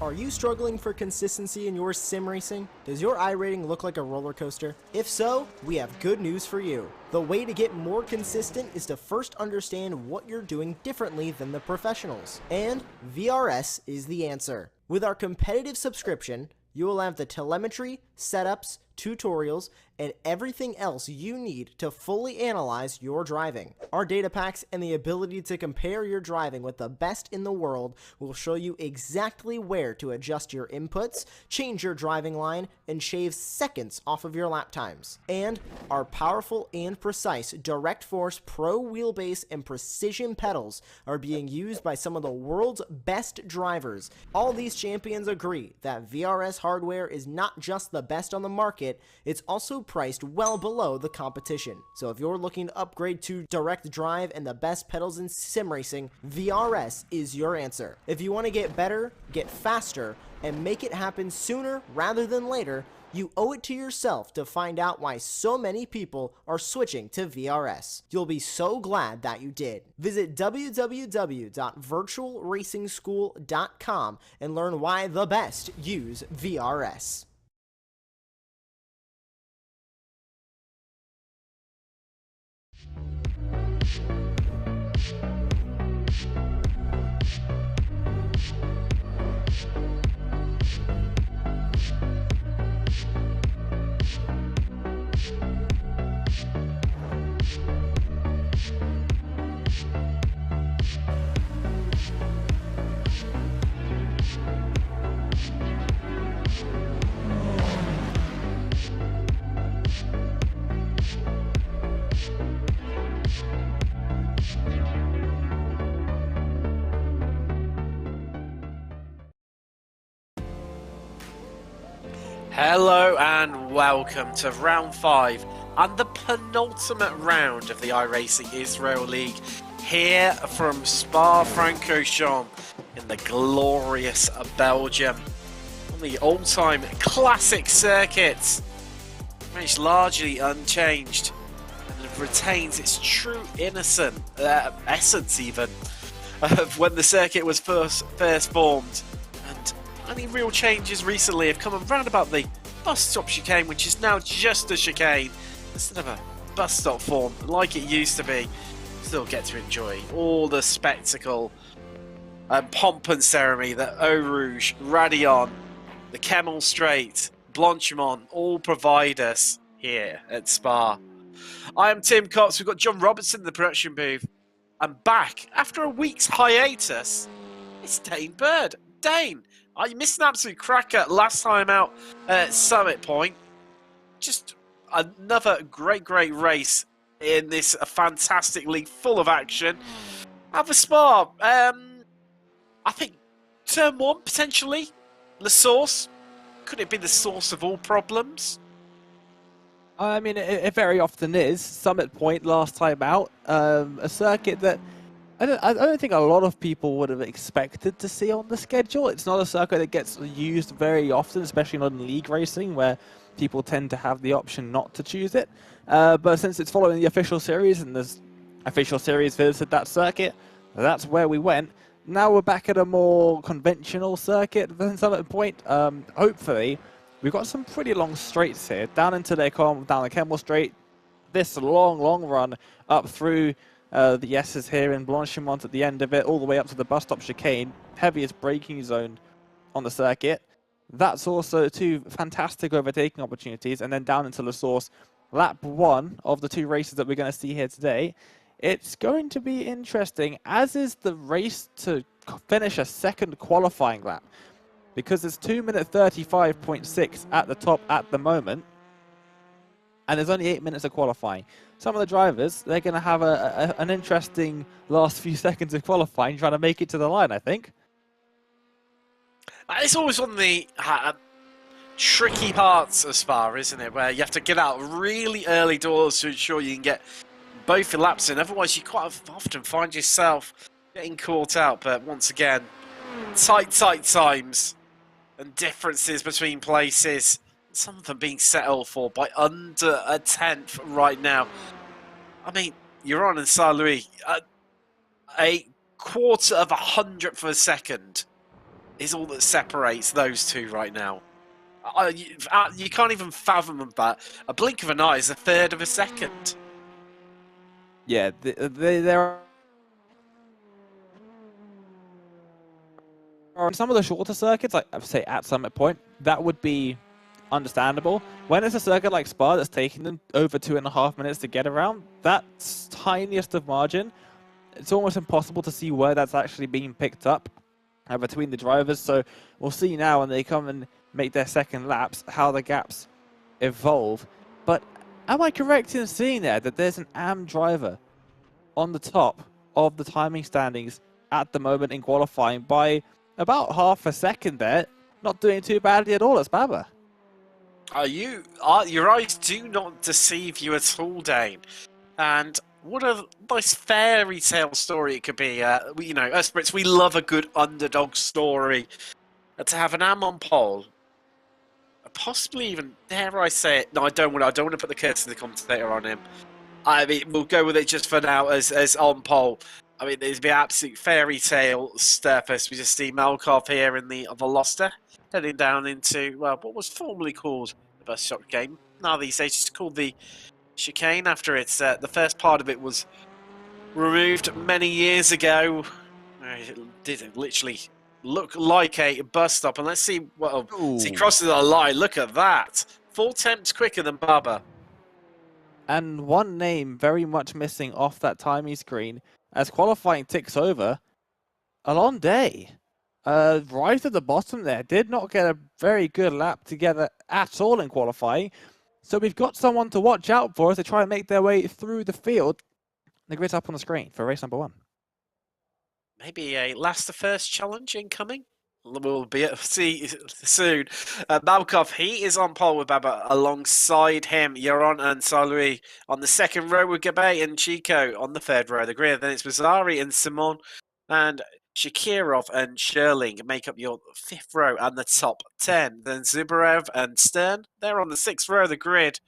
Are you struggling for consistency in your sim racing? Does your iRating look like a roller coaster? If so, we have good news for you. The way to get more consistent is to first understand what you're doing differently than the professionals. And VRS is the answer. With our competitive subscription, you will have the telemetry, setups, tutorials, and everything else you need to fully analyze your driving. Our data packs and the ability to compare your driving with the best in the world will show you exactly where to adjust your inputs, change your driving line, and shave seconds off of your lap times. And our powerful and precise Direct Force Pro wheelbase and precision pedals are being used by some of the world's best drivers. All these champions agree that VRS hardware is not just the best on the market, it's also priced well below the competition. So if you're looking to upgrade to direct drive and the best pedals in sim racing, VRS is your answer. If you want to get better, get faster, and make it happen sooner rather than later, you owe it to yourself to find out why so many people are switching to VRS. You'll be so glad that you did. Visit www.virtualracingschool.com and learn why the best use VRS. Hello and welcome to round 5 and the penultimate round of the iRacing Israel League here from Francorchamps in the glorious Belgium on the all-time classic circuit, which is largely unchanged and retains its true innocent essence even of when the circuit was first formed. Only real changes recently have come around about the bus stop chicane, which is now just a chicane instead of a bus stop form like it used to be. Still get to enjoy all the spectacle and pomp and ceremony that Eau Rouge, Radion, the Kemmel Straight, Blanchimont all provide us here at Spa. I am Tim Cox. We've got John Robertson in the production booth. And back after a week's hiatus, it's Dane Bird. Dane, you missed an absolute cracker last time out at Summit Point. Just another great race in this fantastic league full of action. Have a Spa. I think turn 1 potentially. The source. Could it be the source of all problems? I mean, it very often is. Summit Point last time out, a circuit that I don't think a lot of people would have expected to see on the schedule. It's not a circuit that gets used very often, especially not in league racing, where people tend to have the option not to choose it. But since it's following the official series, and there's official series visited that circuit, that's where we went. Now we're back at a more conventional circuit than Summit Point. Hopefully, we've got some pretty long straights here, down into their down the Kemmel Straight. This long run up through the S's here in Blanchimont at the end of it, all the way up to the bus stop chicane, heaviest braking zone on the circuit. That's also 2 fantastic overtaking opportunities, and then down into La Source, lap 1 of the 2 races that we're going to see here today. It's going to be interesting, as is the race to finish a second qualifying lap, because it's 2 minute 35.6 at the top at the moment, and there's only 8 minutes of qualifying. Some of the drivers, they're going to have an interesting last few seconds of qualifying, trying to make it to the line, I think. It's always one of the tricky parts of Spa, isn't it? Where you have to get out really early doors to ensure you can get both your laps in. Otherwise, you quite often find yourself getting caught out. But once again, tight times and differences between places. Some of them being settled for by under a tenth right now. I mean, you're on in Saint Louis. A quarter of a hundredth of a second is all that separates those two right now. You can't even fathom that. A blink of an eye is a third of a second. Yeah, there are some of the shorter circuits, like say at Summit Point, that would be understandable. When it's a circuit like Spa that's taking them over 2.5 minutes to get around, that's tiniest of margin. It's almost impossible to see where that's actually being picked up between the drivers. So we'll see now when they come and make their second laps how the gaps evolve. But am I correct in seeing there that there's an AM driver on the top of the timing standings at the moment in qualifying by about half a second there? Not doing too badly at all. It's Baba. Your eyes do not deceive you at all, Dane. And what a nice fairy tale story it could be. You know, us Brits, we love a good underdog story. To have an AM on pole, possibly even, dare I say it? No, I don't want to put the curse of the commentator on him. I mean, we'll go with it just for now as on pole. I mean, there's been absolute fairy tale stuff as we just see Malkov here in the Veloster heading down into, well, what was formerly called the bus shop game. Now these days it's called the chicane after it's the first part of it was removed many years ago. It did literally look like a bus stop, and let's see what he crosses the line. Look at that, 4 temps quicker than Baba. And one name very much missing off that timing screen as qualifying ticks over. Alon Day, right at the bottom there, did not get a very good lap together at all in qualifying. So we've got someone to watch out for as they try and make their way through the field. The grid's up on the screen for race number 1. Maybe a last to first challenge incoming. We'll see soon. Malkov, he is on pole with Baba. Alongside him, Yaron and Salui on the second row with Gabe and Chico on the third row of the grid. Then it's Bazari and Simon and Shakirov and Sherling make up your 5th row and the top 10. Then Zubarev and Stern, they're on the 6th row of the grid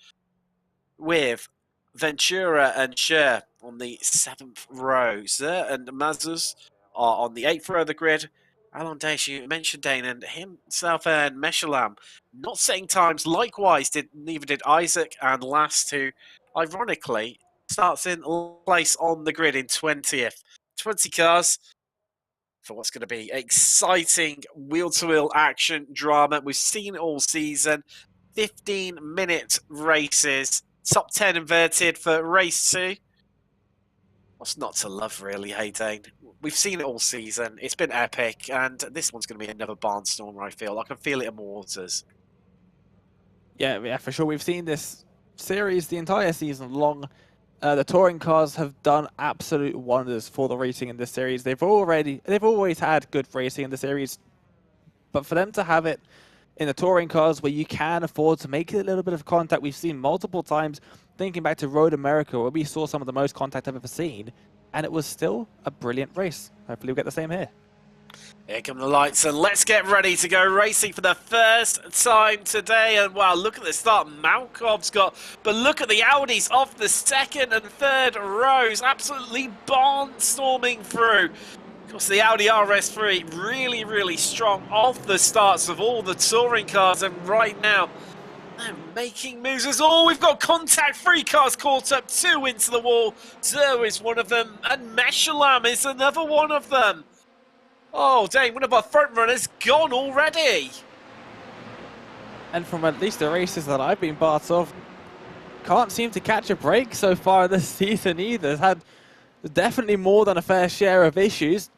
with Ventura and Sher on the 7th row. Zer and Mazus are on the 8th row of the grid. Alon Dash, you mentioned Dane, and himself and Meshalam not setting times. Likewise, neither did Isaac and Last, who ironically starts in place on the grid in 20th. 20 cars for what's going to be exciting wheel-to-wheel action drama. We've seen it all season. 15-minute races. Top 10 inverted for race 2. What's not to love, really, hey, Dane? We've seen it all season. It's been epic, and this one's going to be another barnstormer, I feel. I can feel it in my waters. Yeah, for sure. We've seen this series the entire season long. The touring cars have done absolute wonders for the racing in this series. They've always had good racing in the series, but for them to have it in the touring cars where you can afford to make a little bit of contact, we've seen multiple times, thinking back to Road America, where we saw some of the most contact I've ever seen, and it was still a brilliant race. Hopefully we'll get the same here. Here come the lights, and let's get ready to go racing for the first time today. And wow, look at the start Malkov's got, but look at the Audis off the 2nd and 3rd rows, absolutely barnstorming through. Of course, the Audi RS3 really, really strong off the starts of all the touring cars, and right now they're making moves as all. We've got contact, 3 cars caught up, 2 into the wall. Zer is one of them, and Meshalam is another one of them. Oh, dang, one of our front runners gone already. And from at least the races that I've been part of, can't seem to catch a break so far this season either. Has had definitely more than a fair share of issues.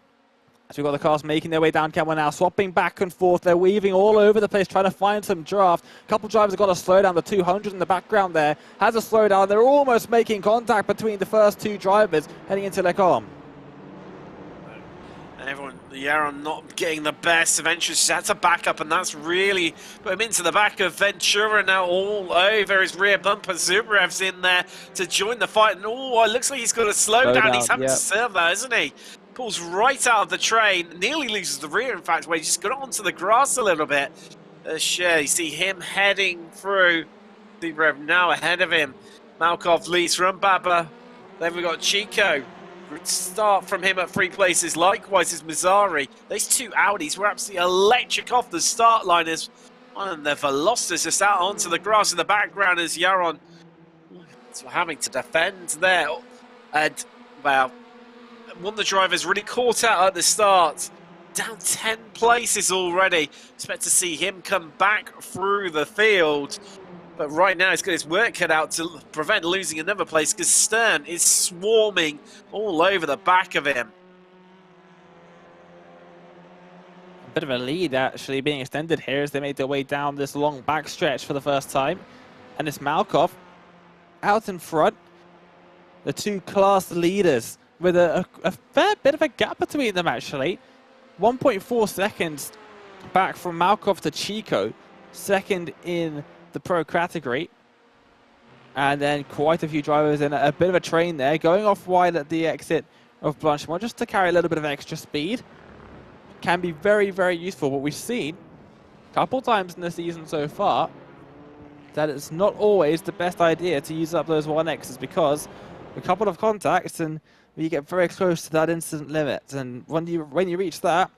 As we've got the cars making their way down Camel now, swapping back and forth. They're weaving all over the place, trying to find some draft. A couple drivers have got a slowdown. The 200 in the background there has a slowdown. They're almost making contact between the first 2 drivers heading into Lecom. And everyone, Yaron not getting the best. Eventually, she had to back up, and that's really put him into the back of Ventura now all over his rear bumper. Zubarev's in there to join the fight, and oh, it looks like he's got a slow down. He's having to serve that, isn't he? Pulls right out of the train, nearly loses the rear, in fact, where he just got onto the grass a little bit. Share, you see him heading through. Zubarev now ahead of him. Malkov leads from Baba. Then we've got Chico. Good start from him at 3 places. Likewise is Mazzari. Those 2 Audis were absolutely electric off the start line as one of their Velocitas just out onto the grass in the background as Yaron having to defend there. And, well, one of the drivers really caught out at the start. Down 10 places already. Expect to see him come back through the field. But right now he's got his work cut out to prevent losing another place because Stern is swarming all over the back of him. A bit of a lead actually being extended here as they make their way down this long backstretch for the first time. And it's Malkov out in front. The 2 class leaders with a fair bit of a gap between them actually. 1.4 seconds back from Malkov to Chico, second in the pro category. And then quite a few drivers in a bit of a train there, going off wide at the exit of Blanchimont just to carry a little bit of extra speed. Can be very, very useful. What we've seen a couple times in the season so far, that it's not always the best idea to use up those 1Xs because a couple of contacts and you get very close to that incident limit. And when you reach that,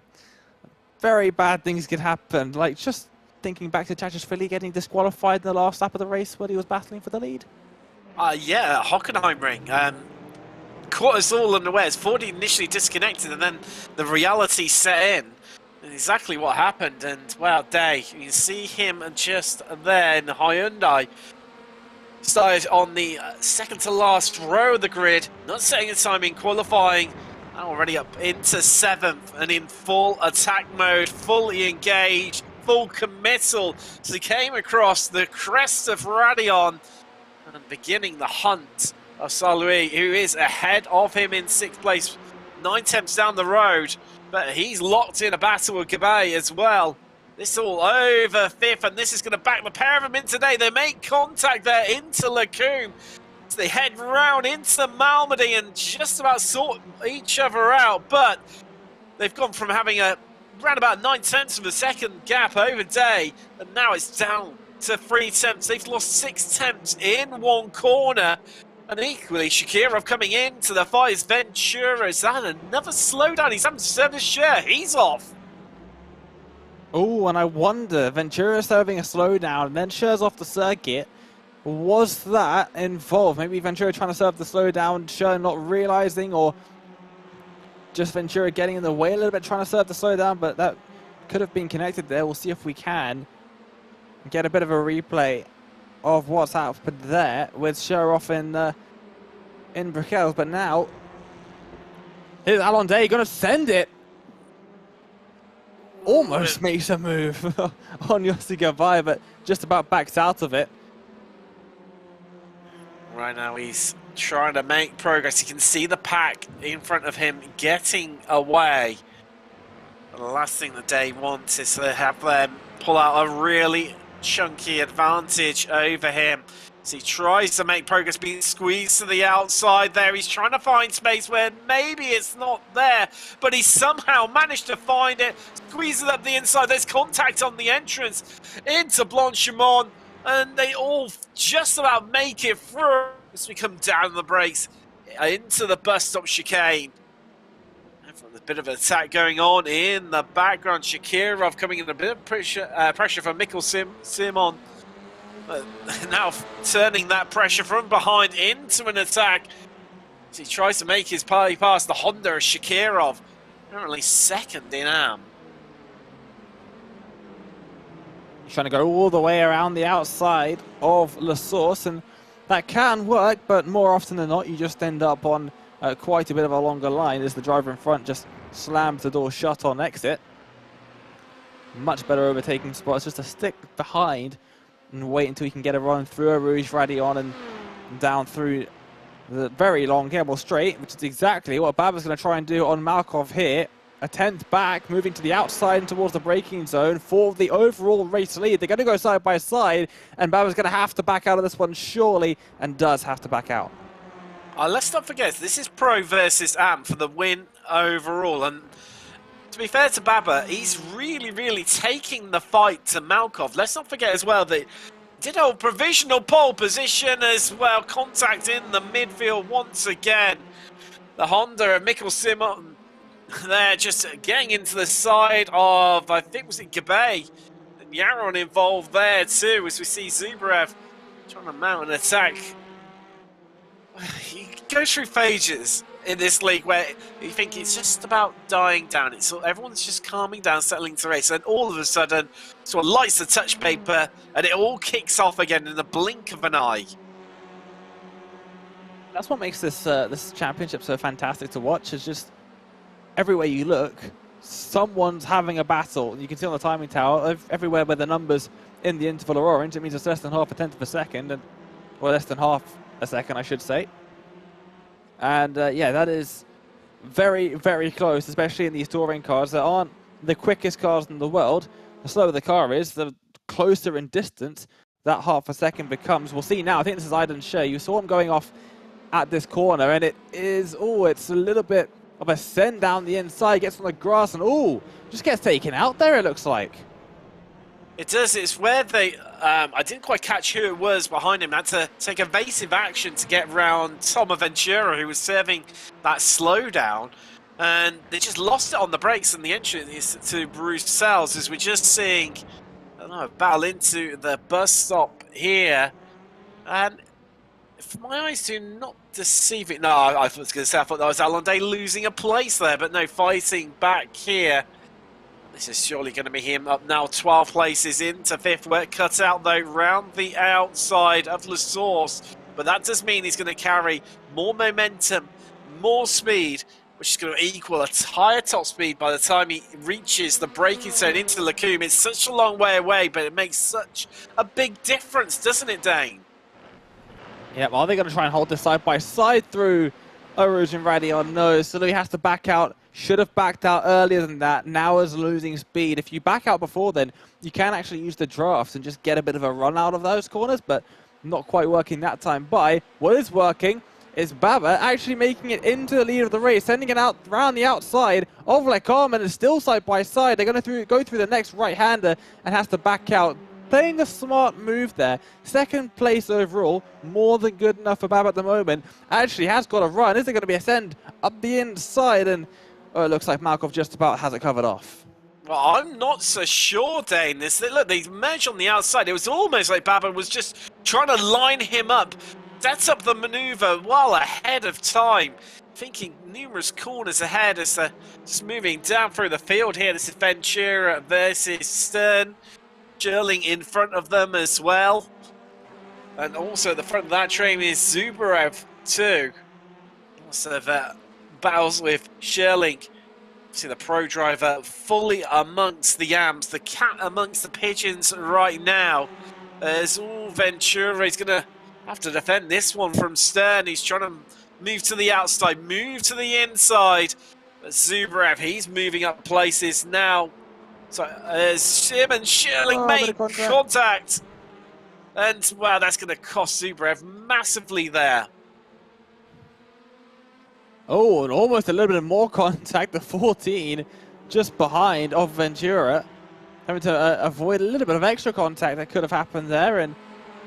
very bad things can happen. Like just thinking back to Chachashvili getting disqualified in the last lap of the race when he was battling for the lead. Yeah, Hockenheimring. Caught us all unawares. Ford initially disconnected and then the reality set in. And exactly what happened. And, wow, Day, you can see him just there in the Hyundai. Started on the second to last row of the grid. Not setting a time in qualifying. Already up into 7th and in full attack mode. Fully engaged. Full committal. So he came across the crest of Radion and beginning the hunt of Saint-Louis, who is ahead of him in 6th place, 9 tenths down the road, but he's locked in a battle with Gabay as well. This all over 5th, and this is going to back the pair of them in today. They make contact there into Lacombe. So they head round into Malmedy and just about sort each other out, but they've gone from having a around about 9 tenths of a second gap over Day, and now it's down to 3 tenths. They've lost 6 tenths in one corner. And equally, Shakirov coming into the fight. Ventura, is that another slowdown? He's having to serve his share. He's off. Oh, and I wonder, Ventura serving a slowdown and then shares off the circuit. Was that involved? Maybe Ventura trying to serve the slowdown, Sher not realizing, or just Ventura getting in the way a little bit, trying to serve the slowdown, but that could have been connected there. We'll see if we can get a bit of a replay of what's happened there with Sher off in Brickels. But now, here's Alon Day going to send it. Almost makes a move on Yossi Gavai, but just about backs out of it. Right now he's trying to make progress. You can see the pack in front of him getting away. And the last thing that Day wants is to have them pull out a really chunky advantage over him. So he tries to make progress, being squeezed to the outside there. He's trying to find space where maybe it's not there, but he somehow managed to find it, squeezes up the inside. There's contact on the entrance into Blanchimont, and they all just about make it through as we come down the brakes into the bus stop chicane. And from the bit of an attack going on in the background, Shakirov coming in a bit of pressure from Mikkel Simon. Now turning that pressure from behind into an attack. As he tries to make his party pass the Honda of Shakirov. Currently second in AM. He's trying to go all the way around the outside of La Source, and that can work, but more often than not, you just end up on quite a bit of a longer line as the driver in front just slams the door shut on exit. Much better overtaking spots, just to stick behind and wait until you can get a run through a Rouge Radion and down through the very long cable straight, which is exactly what Baba's going to try and do on Malkov here. A 10th back, moving to the outside and towards the braking zone for the overall race lead. They're going to go side by side, and Baba's going to have to back out of this one surely, and does have to back out. Let's not forget, this is Pro versus AM for the win overall, and to be fair to Baba, he's really taking the fight to Malkov. Let's not forget as well that he did hold provisional pole position as well, contact in the midfield once again. the Honda and Mikkel Simon there just getting into the side of, I think, was it Gabay? And Yaron involved there too, as we see Zubrev trying to mount an attack. He goes through phases in this league where you think it's just about dying down. It's everyone's just calming down, settling to race, and all of a sudden, sort of lights the touch paper, and it all kicks off again in the blink of an eye. That's what makes this this championship so fantastic to watch. Is just everywhere you look, someone's having a battle. You can see on the timing tower, everywhere where the numbers in the interval are orange, it means it's less than half a tenth of a second, or less than half a second, I should say. And yeah, that is very, very close, especially in these touring cars that aren't the quickest cars in the world. The slower the car is, the closer in distance that half a second becomes. We'll see now. I think this is Aiden Shea. You saw him going off at this corner, and it is, it's a little bit of a send down the inside, gets on the grass, and just gets taken out there, it looks like. It does. It's where they, I didn't quite catch who it was behind him. Had to take evasive action to get around Tom Ventura, who was serving that slowdown. And they just lost it on the brakes and the entrance to Bruxelles, as we're just seeing, I don't know, battle into the bus stop here. And if my eyes do not deceive it, no, I was going to say, I thought that was Alonde losing a place there, but no, fighting back here. This is surely going to be him up now, 12 places into 5th, where cut out though, round the outside of La Source. But that does mean he's going to carry more momentum, more speed, which is going to equal a higher top speed by the time he reaches the braking zone into Lacombe. It's such a long way away, but it makes such a big difference, doesn't it, Dane? Yeah, well, they're going to try and hold this side by side through Arouge and Radion. No, so he has to back out. Should have backed out earlier than that. Now is losing speed. If you back out before then, you can actually use the drafts and just get a bit of a run out of those corners, but not quite working that time. By what is working is Baba actually making it into the lead of the race, sending it out around the outside of Lecombe, and is still side by side. They're going to go through the next right-hander and has to back out. Playing a smart move there. Second place overall, more than good enough for Baba at the moment. Actually has got a run. Is there going to be a send up the inside? And it looks like Malkov just about has it covered off. Well, I'm not so sure, Dane. Look, they merged on the outside. It was almost like Baba was just trying to line him up, set up the maneuver well ahead of time, thinking numerous corners ahead as they're just moving down through the field here. This is Ventura versus Stern. Sherling in front of them as well. And also the front of that train is Zubrev too. Also that battles with Sherling. See the pro driver fully amongst the yams, the cat amongst the pigeons right now. As Ventura is going to have to defend this one from Stern. He's trying to move to the outside, move to the inside. But Zubrev, he's moving up places now. So as Sim and Sherling make contact. And, wow, that's going to cost Zubrev massively there. Oh, and almost a little bit more contact. The 14 just behind of Ventura. Having to avoid a little bit of extra contact that could have happened there. And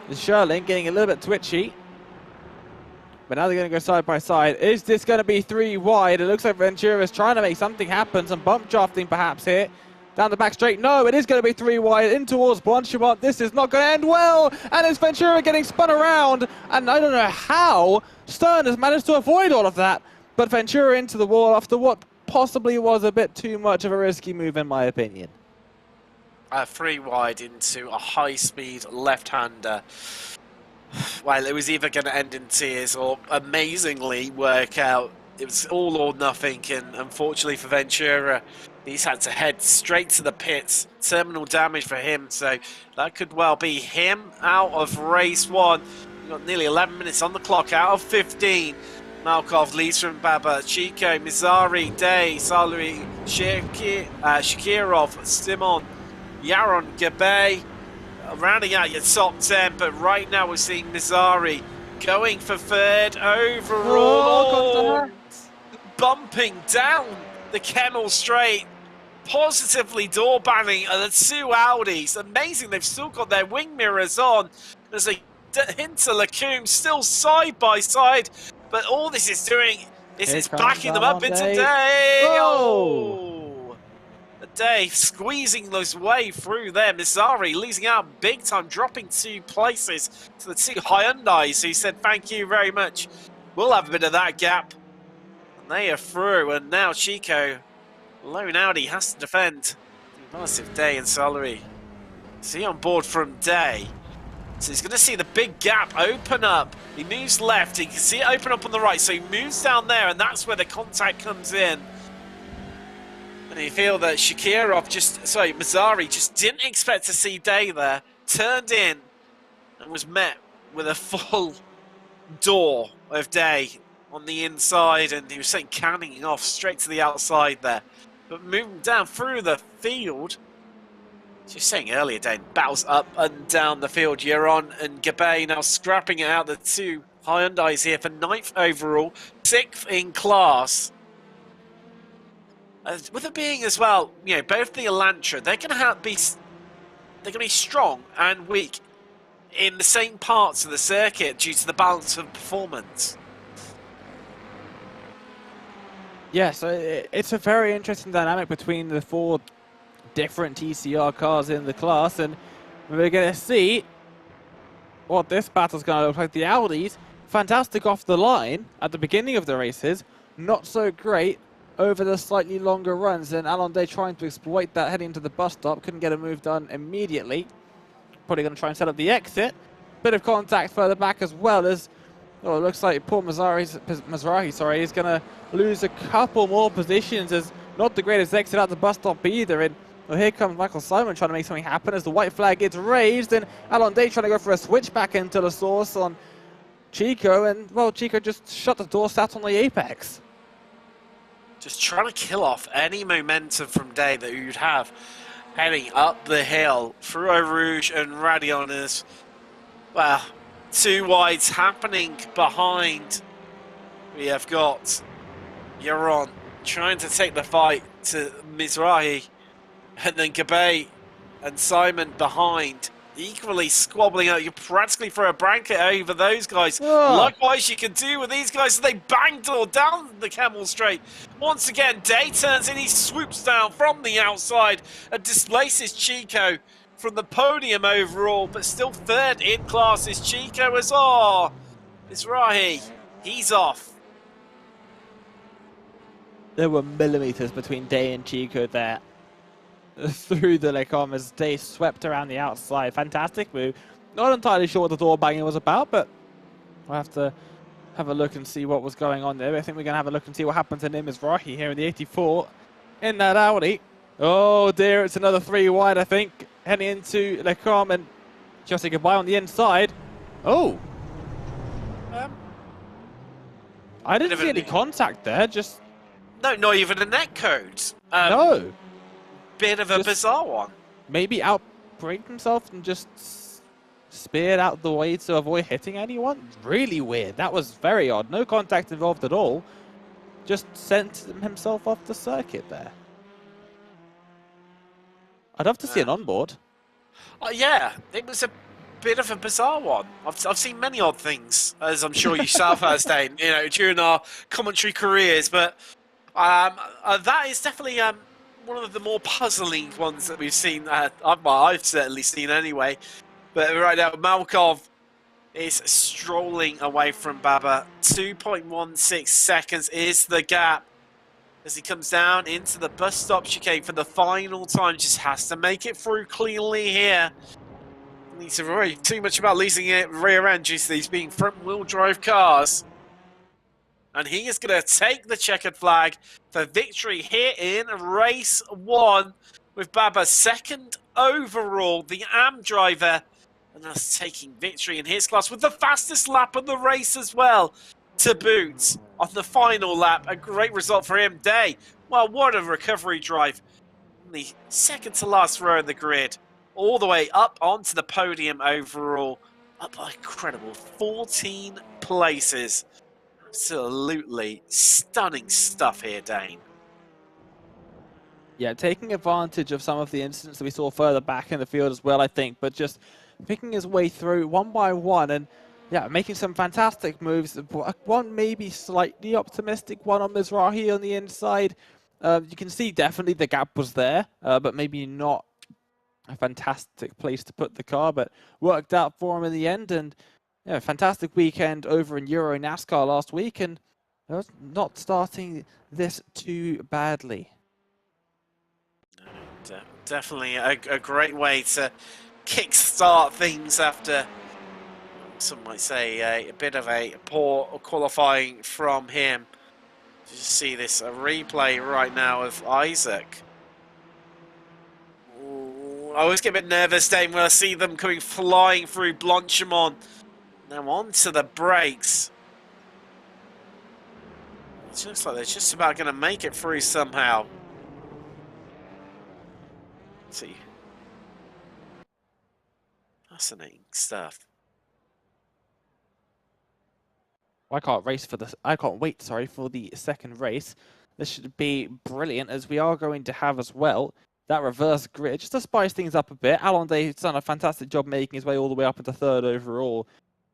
Sherling getting a little bit twitchy. But now they're going to go side by side. Is this going to be 3 wide? It looks like Ventura is trying to make something happen. Some bump drafting perhaps here. Down the back straight. No, it is going to be 3 wide in towards Blanchimont. This is not going to end well. And it's Ventura getting spun around. And I don't know how Stern has managed to avoid all of that. But Ventura into the wall after what possibly was a bit too much of a risky move, in my opinion. 3 wide into a high-speed left-hander. Well, it was either going to end in tears or amazingly work out. It was all or nothing, and unfortunately for Ventura, he's had to head straight to the pits. Terminal damage for him, so that could well be him out of race 1. We've got nearly 11 minutes on the clock out of 15. Malkov leads from Baba, Chico, Mizari, Day, Salui, Shakirov, Simon, Yaron, Gabay, rounding out your top 10, but right now we're seeing Mizari going for 3rd overall. Bumping down the Kemmel Straight, positively door banning the 2 Audis. Amazing, they've still got their wing mirrors on as they hint to Lacombe still side by side, but all this is doing This Here is comes backing them up into Day. Day. Oh! Day squeezing his way through there. Mizari losing out big time, dropping 2 places to the 2 Hyundais who said thank you very much. We'll have a bit of that gap. And they are through, and now Chico, lone Audi, has to defend. Massive Day and Salary. Is he on board from Day? So he's going to see the big gap open up. He moves left, he can see it open up on the right, so he moves down there, and that's where the contact comes in. And you feel that Mizari just didn't expect to see Day there, turned in, and was met with a full door of Day on the inside, and he was canning off straight to the outside there. But moving down through the field, as you were saying earlier, Dane, battles up and down the field. Euron and Gabay now scrapping it out. The 2 Hyundais here for 9th overall, 6th in class. With it being as well, both the Elantra, they're going to be strong and weak in the same parts of the circuit due to the balance of performance. Yeah, so it's a very interesting dynamic between the 4 different TCR cars in the class, and we're going to see what this battle's going to look like. The Audis, fantastic off the line at the beginning of the races, not so great over the slightly longer runs, and Alon Day trying to exploit that heading to the bus stop, couldn't get a move done immediately. Probably going to try and set up the exit. Bit of contact further back as well as, it looks like poor Mizrahi, is going to lose a couple more positions as not the greatest exit out the bus stop either. And here comes Michael Simon trying to make something happen as the white flag gets raised, and Alon Day trying to go for a switch back into the source on Chico, and Chico just shut the door, sat on the apex. Just trying to kill off any momentum from Day that you'd have heading up the hill through Eau Rouge and Radion as, 2 wides happening behind. We have got Euron trying to take the fight to Mizrahi, and then Gabay and Simon behind, equally squabbling out. You practically throw a blanket over those guys. Oh. Likewise, you can do with these guys. They banged all down the Camel Straight. Once again, Day turns in. He swoops down from the outside and displaces Chico from the podium overall, but still 3rd in class is Chico as Mizrahi. He's off. There were millimeters between Day and Chico there. Through the Lecom as Day swept around the outside. Fantastic move. Not entirely sure what the door banging was about, but we'll have to have a look and see what was going on there. I think we're going to have a look and see what happened to Mizrahi here in the 84 in that Audi. Oh dear, it's another 3 wide, I think, heading into Lecom, and just say goodbye on the inside. Oh! I didn't see any contact there, just... No, not even a net code. No! Bit of a bizarre one. Maybe outbraked himself and just speared out the way to avoid hitting anyone? Really weird. That was very odd. No contact involved at all. Just sent himself off the circuit there. I'd love to see an onboard. Yeah, it was a bit of a bizarre one. I've seen many odd things, as I'm sure yourself has, Dane, during our commentary careers, but that is definitely one of the more puzzling ones that we've seen. I've certainly seen anyway. But right now, Malkov is strolling away from Baba. 2.16 seconds is the gap as he comes down into the bus stop chicane for the final time. Just has to make it through cleanly here. Needs to worry too much about losing it rear end due to these being front wheel drive cars. And he is going to take the checkered flag for victory here in race 1 with Baba 2nd overall, the AM driver, and that's taking victory in his class with the fastest lap of the race as well to boot on the final lap. A great result for him. Day, well, what a recovery drive. The second to last row in the grid, all the way up onto the podium overall, up by incredible 14 places. Absolutely stunning stuff here, Dane. Yeah, taking advantage of some of the incidents that we saw further back in the field as well, I think, but just picking his way through one by one. And yeah, making some fantastic moves. One maybe slightly optimistic, one on Mizrahi on the inside. You can see definitely the gap was there, but maybe not a fantastic place to put the car, but worked out for him in the end. And yeah, fantastic weekend over in Euro NASCAR last week, and not starting this too badly. Definitely a great way to kickstart things after, some might say, a bit of a poor qualifying from him. You just see this replay right now of Isaac. Ooh, I always get a bit nervous, Dave, when I see them coming flying through Blanchimont. Now on to the brakes. It looks like they're just about going to make it through somehow. Let's see. Fascinating stuff. I can't wait, sorry, for the second race. This should be brilliant, as we are going to have as well that reverse grid, just to spice things up a bit. Alonde's done a fantastic job making his way all the way up into third overall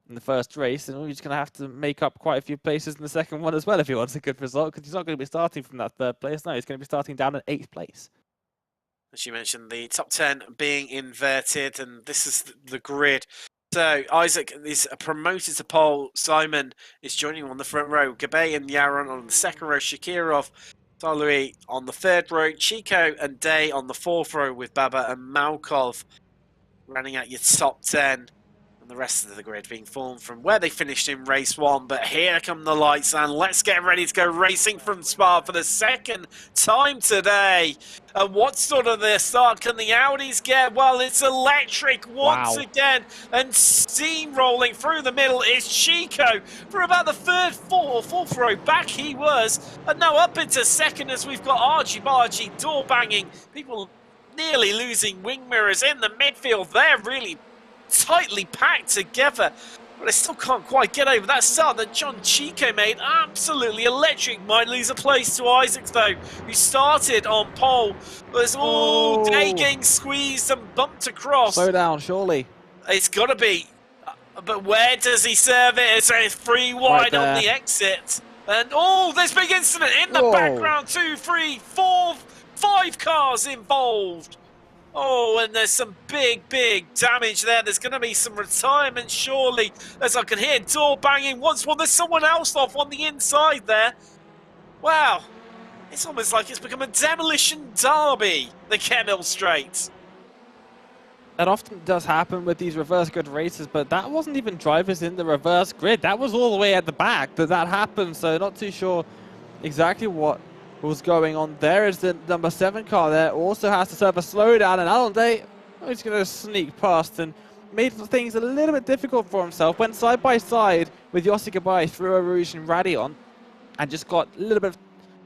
in the first race, and we're just going to have to make up quite a few places in the second one as well if he wants a good result, because he's not going to be starting from that third place. No, he's going to be starting down in 8th place. As you mentioned, the top 10 being inverted, and this is the grid. So Isaac is promoted to pole. Simon is joining him on the front row. Gabe and Yaron on the second row. Shakirov, Salui on the third row. Chico and Day on the fourth row, with Baba and Malkov running out your top 10. And the rest of the grid being formed from where they finished in race 1. But here come the lights, and let's get ready to go racing from Spa for the second time today. And what sort of the start can the Audis get? Well, it's electric once again, and steamrolling through the middle is Chico for about the fourth row back he was, and now up into second as we've got Archie Bargy door banging, people nearly losing wing mirrors in the midfield. They're really tightly packed together, but I still can't quite get over that start that John Chico made. Absolutely electric. Might lose a place to Isaac though, who started on pole. There's all Day getting squeezed and bumped across. Slow down, surely. It's got to be. But where does he serve it? It's 3 wide on the exit. And this big incident in the background. 2, 3, 4, 5 cars involved. And there's some big damage there. There's going to be some retirement, surely, as I can hear door banging once more. There's someone else off on the inside there. Wow. It's almost like it's become a demolition derby, the Kemmel Straight. That often does happen with these reverse grid races, but that wasn't even drivers in the reverse grid. That was all the way at the back that happened, so not too sure exactly what was going on there. Is the number 7 car there also has to serve a slowdown, and Alonde is going to sneak past and made things a little bit difficult for himself. Went side by side with Yossi Gabai through a Rouge and Radion, and just got a little bit of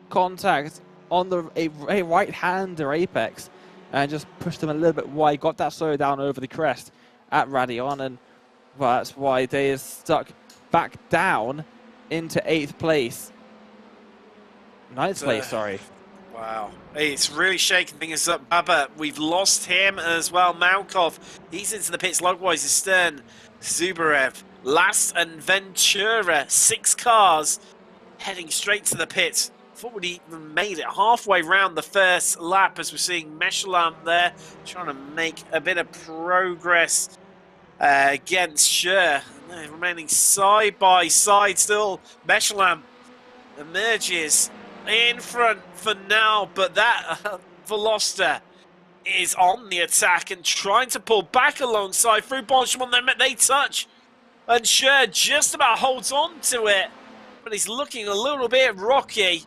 contact on a right-hander apex, and just pushed him a little bit wide. Got that slowdown over the crest at Radion, and well, that's why they is stuck back down into 8th place. 9th place, sorry. Wow. It's really shaking things up. Baba, we've lost him as well. Malkov, he's into the pits. Likewise, Stern, Zubarev, Last and Ventura. 6 cars heading straight to the pits. Thought we'd even made it halfway round the first lap, as we're seeing Meshalam there trying to make a bit of progress against Scher. Remaining side by side still. Meshalam emerges in front for now, but that Veloster is on the attack and trying to pull back alongside through Bonchemont. They touch, and Scher just about holds on to it, but he's looking a little bit rocky.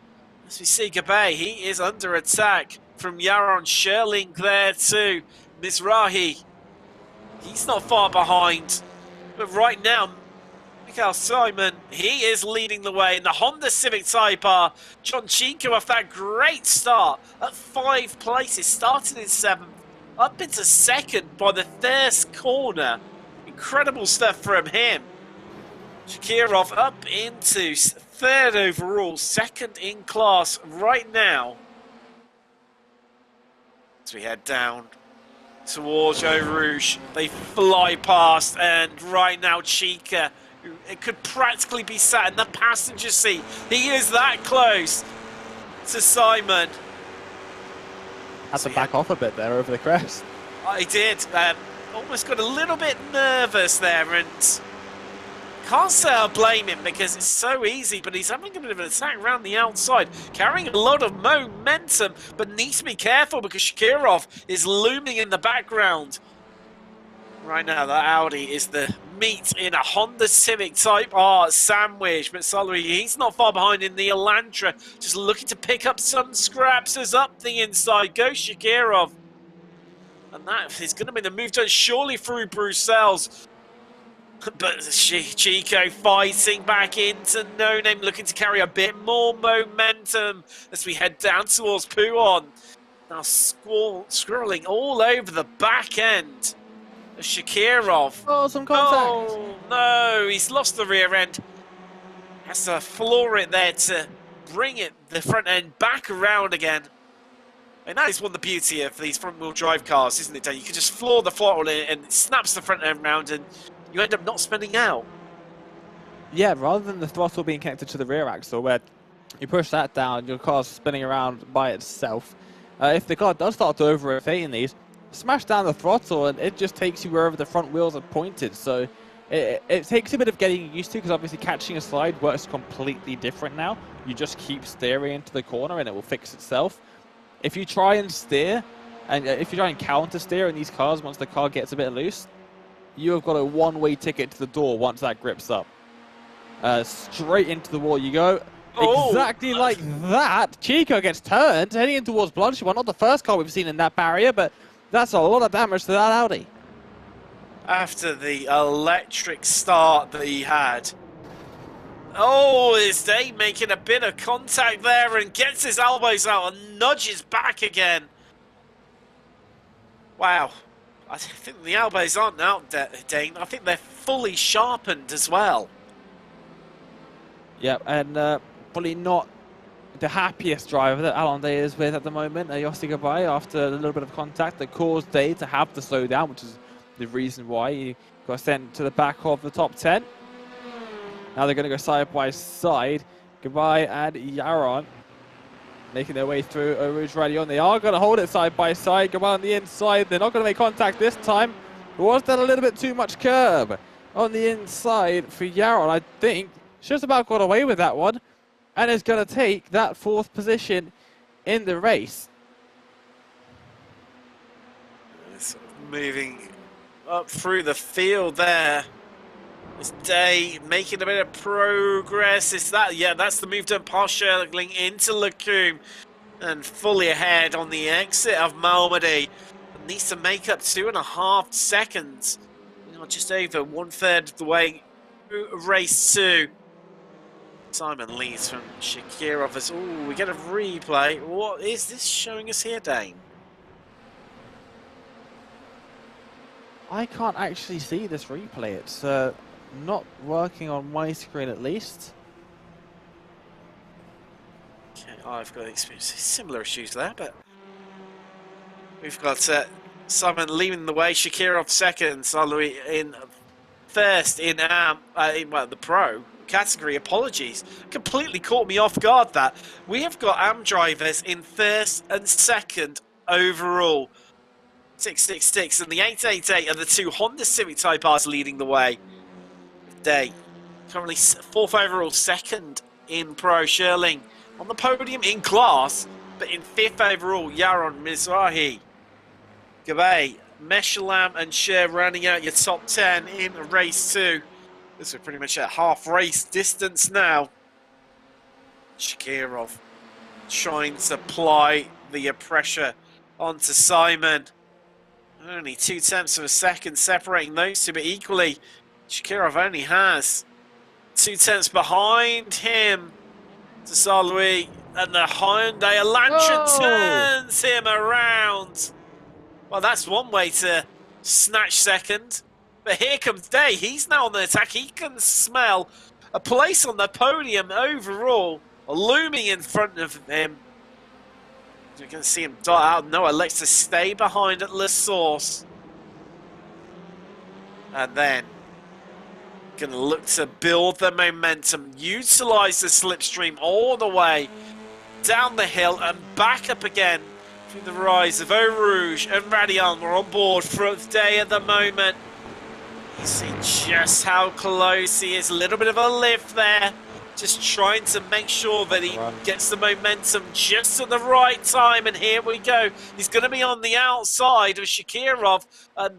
As we see Gabe, he is under attack from Yaron Sherling there too. Mizrahi, he's not far behind, but right now Mikhail Simon, he is leading the way in the Honda Civic Type R. John Chico off that great start at 5 places, starting in 7th, up into 2nd by the first corner. Incredible stuff from him. Shakirov up into 3rd overall, 2nd in class right now. As we head down towards Eau Rouge, they fly past, and right now Chica It could practically be sat in the passenger seat. He is that close to Simon. Had to back off a bit there over the crest. I did. Almost got a little bit nervous there, and can't say I blame him because it's so easy, but he's having a bit of an attack around the outside, carrying a lot of momentum, but needs to be careful because Shakirov is looming in the background. Right now, that Audi is the meat in a Honda Civic Type R sandwich, but Solary, he's not far behind in the Elantra, just looking to pick up some scraps as up the inside goes Shakirov. And that is going to be the move done surely through Bruxelles. But Chico fighting back into No Name, looking to carry a bit more momentum as we head down towards Pouhon. Now scrolling all over the back end of Shakirov. Oh, some contact. Oh, no, he's lost the rear end. Has to floor it there to bring it, the front end, back around again. And that is one of the beauty of these front-wheel drive cars, isn't it, Dan? You can just floor the throttle and it snaps the front end round and you end up not spinning out. Yeah, rather than the throttle being connected to the rear axle, where you push that down, your car's spinning around by itself. If the car does start to overrotate in these, smash down the throttle and it just takes you wherever the front wheels are pointed. So it takes a bit of getting used to, because obviously catching a slide works completely different now. You just keep steering into the corner and it will fix itself. If you try and steer, and if you try and counter steer in these cars once the car gets a bit loose, you have got a one-way ticket to the door once that grips up. Straight into the wall you go. Oh, exactly like that. Chico gets turned, heading in towards Bloodshed. Not the first car we've seen in that barrier, but that's a lot of damage to that Audi. After the electric start that he had. Oh, is Dave making a bit of contact there and gets his elbows out and nudges back again. Wow. I think the elbows aren't out, Dane. I think they're fully sharpened as well. Yeah, and probably not the happiest driver that Alon Day is with at the moment. Yossi Gabay, after a little bit of contact that caused Day to have to slow down, which is the reason why he got sent to the back of the top 10. Now they're going to go side by side. Gabay and Yaron making their way through Rouge Radion. They are going to hold it side by side. Gabay on the inside. They're not going to make contact this time. Was that a little bit too much curb on the inside for Yaron? I think just about got away with that one, and is going to take that 4th position in the race. Sort of moving up through the field there. This Day making a bit of progress. Is that, yeah, that's the move done partially into Lacombe and fully ahead on the exit of Malmedy. Needs to make up 2.5 seconds. You know, just over 1/3 of the way through race 2. Simon leads from Shakirov as, oh, we get a replay. What is this showing us here, Dane? I can't actually see this replay. It's not working on my screen at least. Okay, I've got similar issues there, but we've got Simon leading the way, Shakirov second, Salui in first in well, the pro category. Apologies, completely caught me off guard that. We have got AM drivers in first and second overall. 666 and the 888 are the 2 Honda Civic Type R's leading the way. Day currently 4th overall, second in pro. Sherling on the podium in class, but in 5th overall, Yaron Mizrahi. Gabay, Meshalam and Sher rounding out your top 10 in race 2. This is pretty much at half race distance now. Shakirov trying to apply the pressure onto Simon. Only 0.2 of a second separating those two, but equally, Shakirov only has 0.2 behind him to Saint-Louis, and the Hyundai Elantra turns him around. Well, that's one way to snatch second, but here comes Day. He's now on the attack. He can smell a place on the podium overall, looming in front of him. You're going to see him dart out. No, elects to stay behind at La Source. And then going to look to build the momentum, utilize the slipstream all the way down the hill and back up again through the rise of Eau Rouge and Radion are on board for the day at the moment. You see just how close he is. A little bit of a lift there. Just trying to make sure that he gets the momentum just at the right time. And here we go. He's going to be on the outside of Shakirov.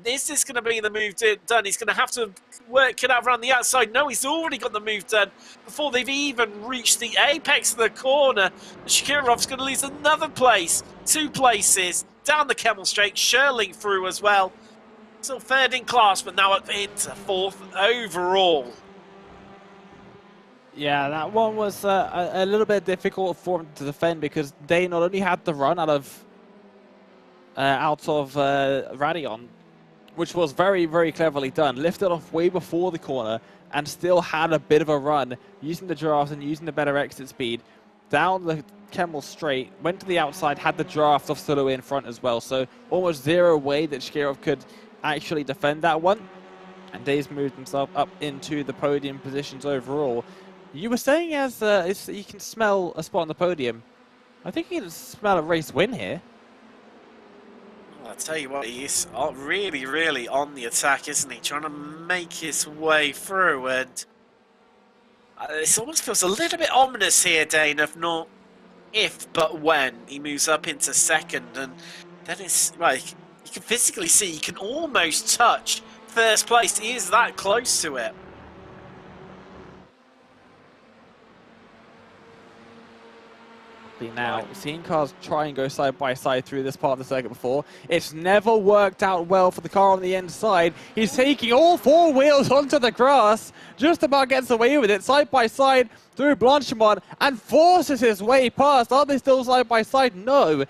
This is going to be the move done. He's going to have to work it out around the outside. No, he's already got the move done before they've even reached the apex of the corner. Shakirov's going to lose another place. 2 places down the Camel Straight. Sherling through as well. Still third in class, but now up into 4th overall. Yeah, that one was a little bit difficult for him to defend because they not only had the run out of Radion, which was very, very cleverly done, lifted off way before the corner and still had a bit of a run using the draft and using the better exit speed down the Camel Straight, went to the outside, had the draft off Sulu in front as well. So almost zero way that Shakirov could actually defend that one. And Days moved himself up into the podium positions overall. You were saying as you can smell a spot on the podium. I think you can smell a race win here. I'll tell you what, he's really, really on the attack, isn't he? Trying to make his way through, and this almost feels a little bit ominous here, Dane, of not if, but when he moves up into second, and then it's like you can physically see he can almost touch first place. He is that close to it. Now, seeing cars try and go side by side through this part of the circuit before, it's never worked out well for the car on the inside. He's taking all 4 wheels onto the grass, just about gets away with it, side by side through Blanchimont, and forces his way past. Are they still side by side? No.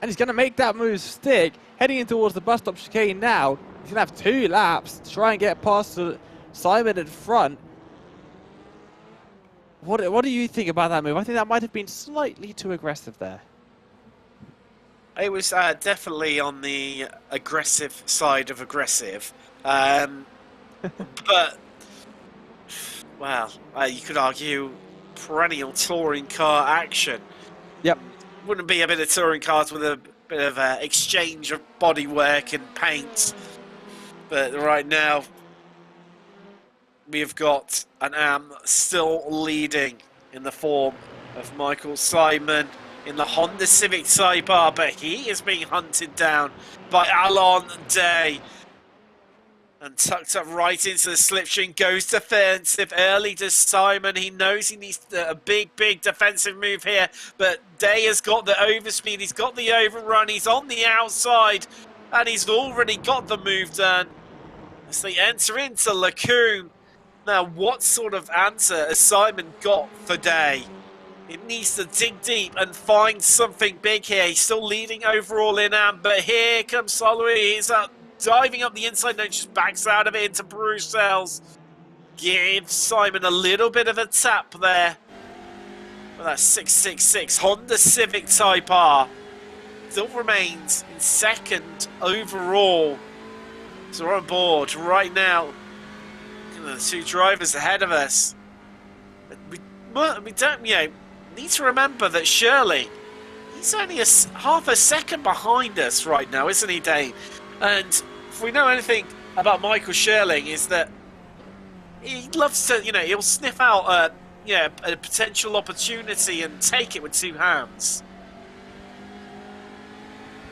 And he's going to make that move stick, heading in towards the bus stop chicane now. He's going to have 2 laps to try and get past Simon in front. What do you think about that move? I think that might have been slightly too aggressive there. It was definitely on the aggressive side of aggressive. But, well, you could argue perennial touring car action. Yep. Wouldn't be a bit of touring cars with a bit of exchange of bodywork and paint. But right now, we have got an AM still leading in the form of Michael Simon in the Honda Civic Type R, but he is being hunted down by Alon Day. And tucked up right into the slipstream, goes defensive early to Simon. He knows he needs a big, big defensive move here, but Day has got the overspeed, he's got the overrun, he's on the outside, and he's already got the move done. As they enter into Lacoon. Now, what sort of answer has Simon got for Day? It needs to dig deep and find something big here. He's still leading overall in AM, but here comes Soloway. He's diving up the inside, no, just backs out of it into Bruxelles. Gives Simon a little bit of a tap there. Well, that's 666 Honda Civic Type R. Still remains in second overall. So we're on board right now. The 2 drivers ahead of us. We don't, need to remember that Shirley, he's only half a second behind us right now, isn't he, Dane? And if we know anything about Michael Sherling, is that he loves to, he'll sniff out a potential opportunity and take it with 2 hands.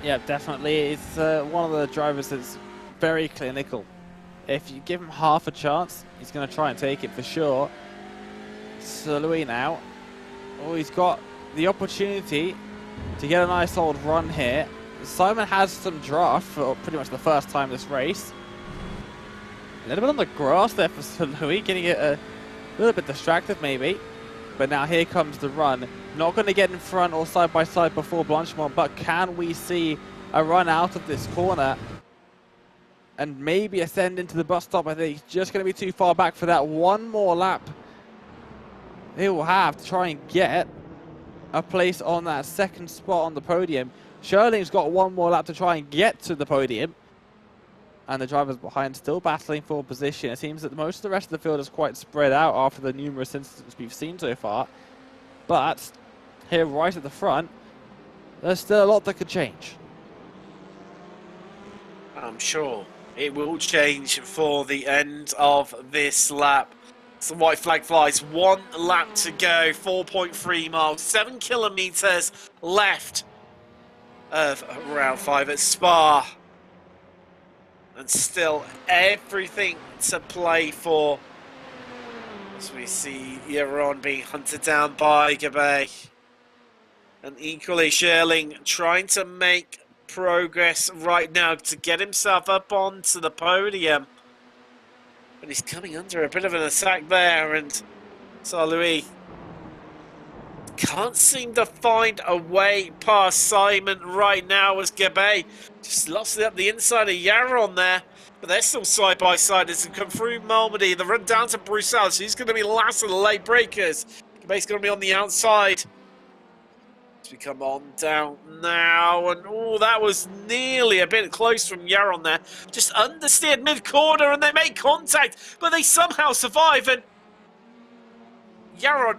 Yeah, definitely. It's one of the drivers that's very clinical. If you give him half a chance, he's going to try and take it for sure. So Louis now. Oh, he's got the opportunity to get a nice old run here. Simon has some draft for pretty much the first time this race. A little bit on the grass there for Sir Louis, getting it a little bit distracted maybe. But now here comes the run. Not going to get in front or side by side before Blanchimont, but can we see a run out of this corner? And maybe ascend into the bus stop. I think he's just going to be too far back for that. One more lap they will have to try and get a place on that second spot on the podium. Sherling's got one more lap to try and get to the podium. and the drivers behind still battling for position. It seems that most of the rest of the field is quite spread out after the numerous incidents we've seen so far. But here right at the front, there's still a lot that could change. I'm sure it will change for the end of this lap. So the white flag flies, 1 lap to go, 4.3 miles, 7 kilometers left of round 5 at Spa. And still everything to play for. As we see Yaron being hunted down by Gabe. And equally Sherling trying to make progress right now to get himself up onto the podium. But he's coming under a bit of an attack there, and Saint-Louis can't seem to find a way past Simon right now as Gabe just lost it up the inside of Yaron there. But they're still side by side as they come through Malmedy. The run down to Bruxelles. He's going to be last of the late breakers. Gabe's going to be on the outside. As we come on down now, and oh, that was nearly a bit close from Yaron there. Just understeered mid-corner and they make contact, but they somehow survive. And Yaron,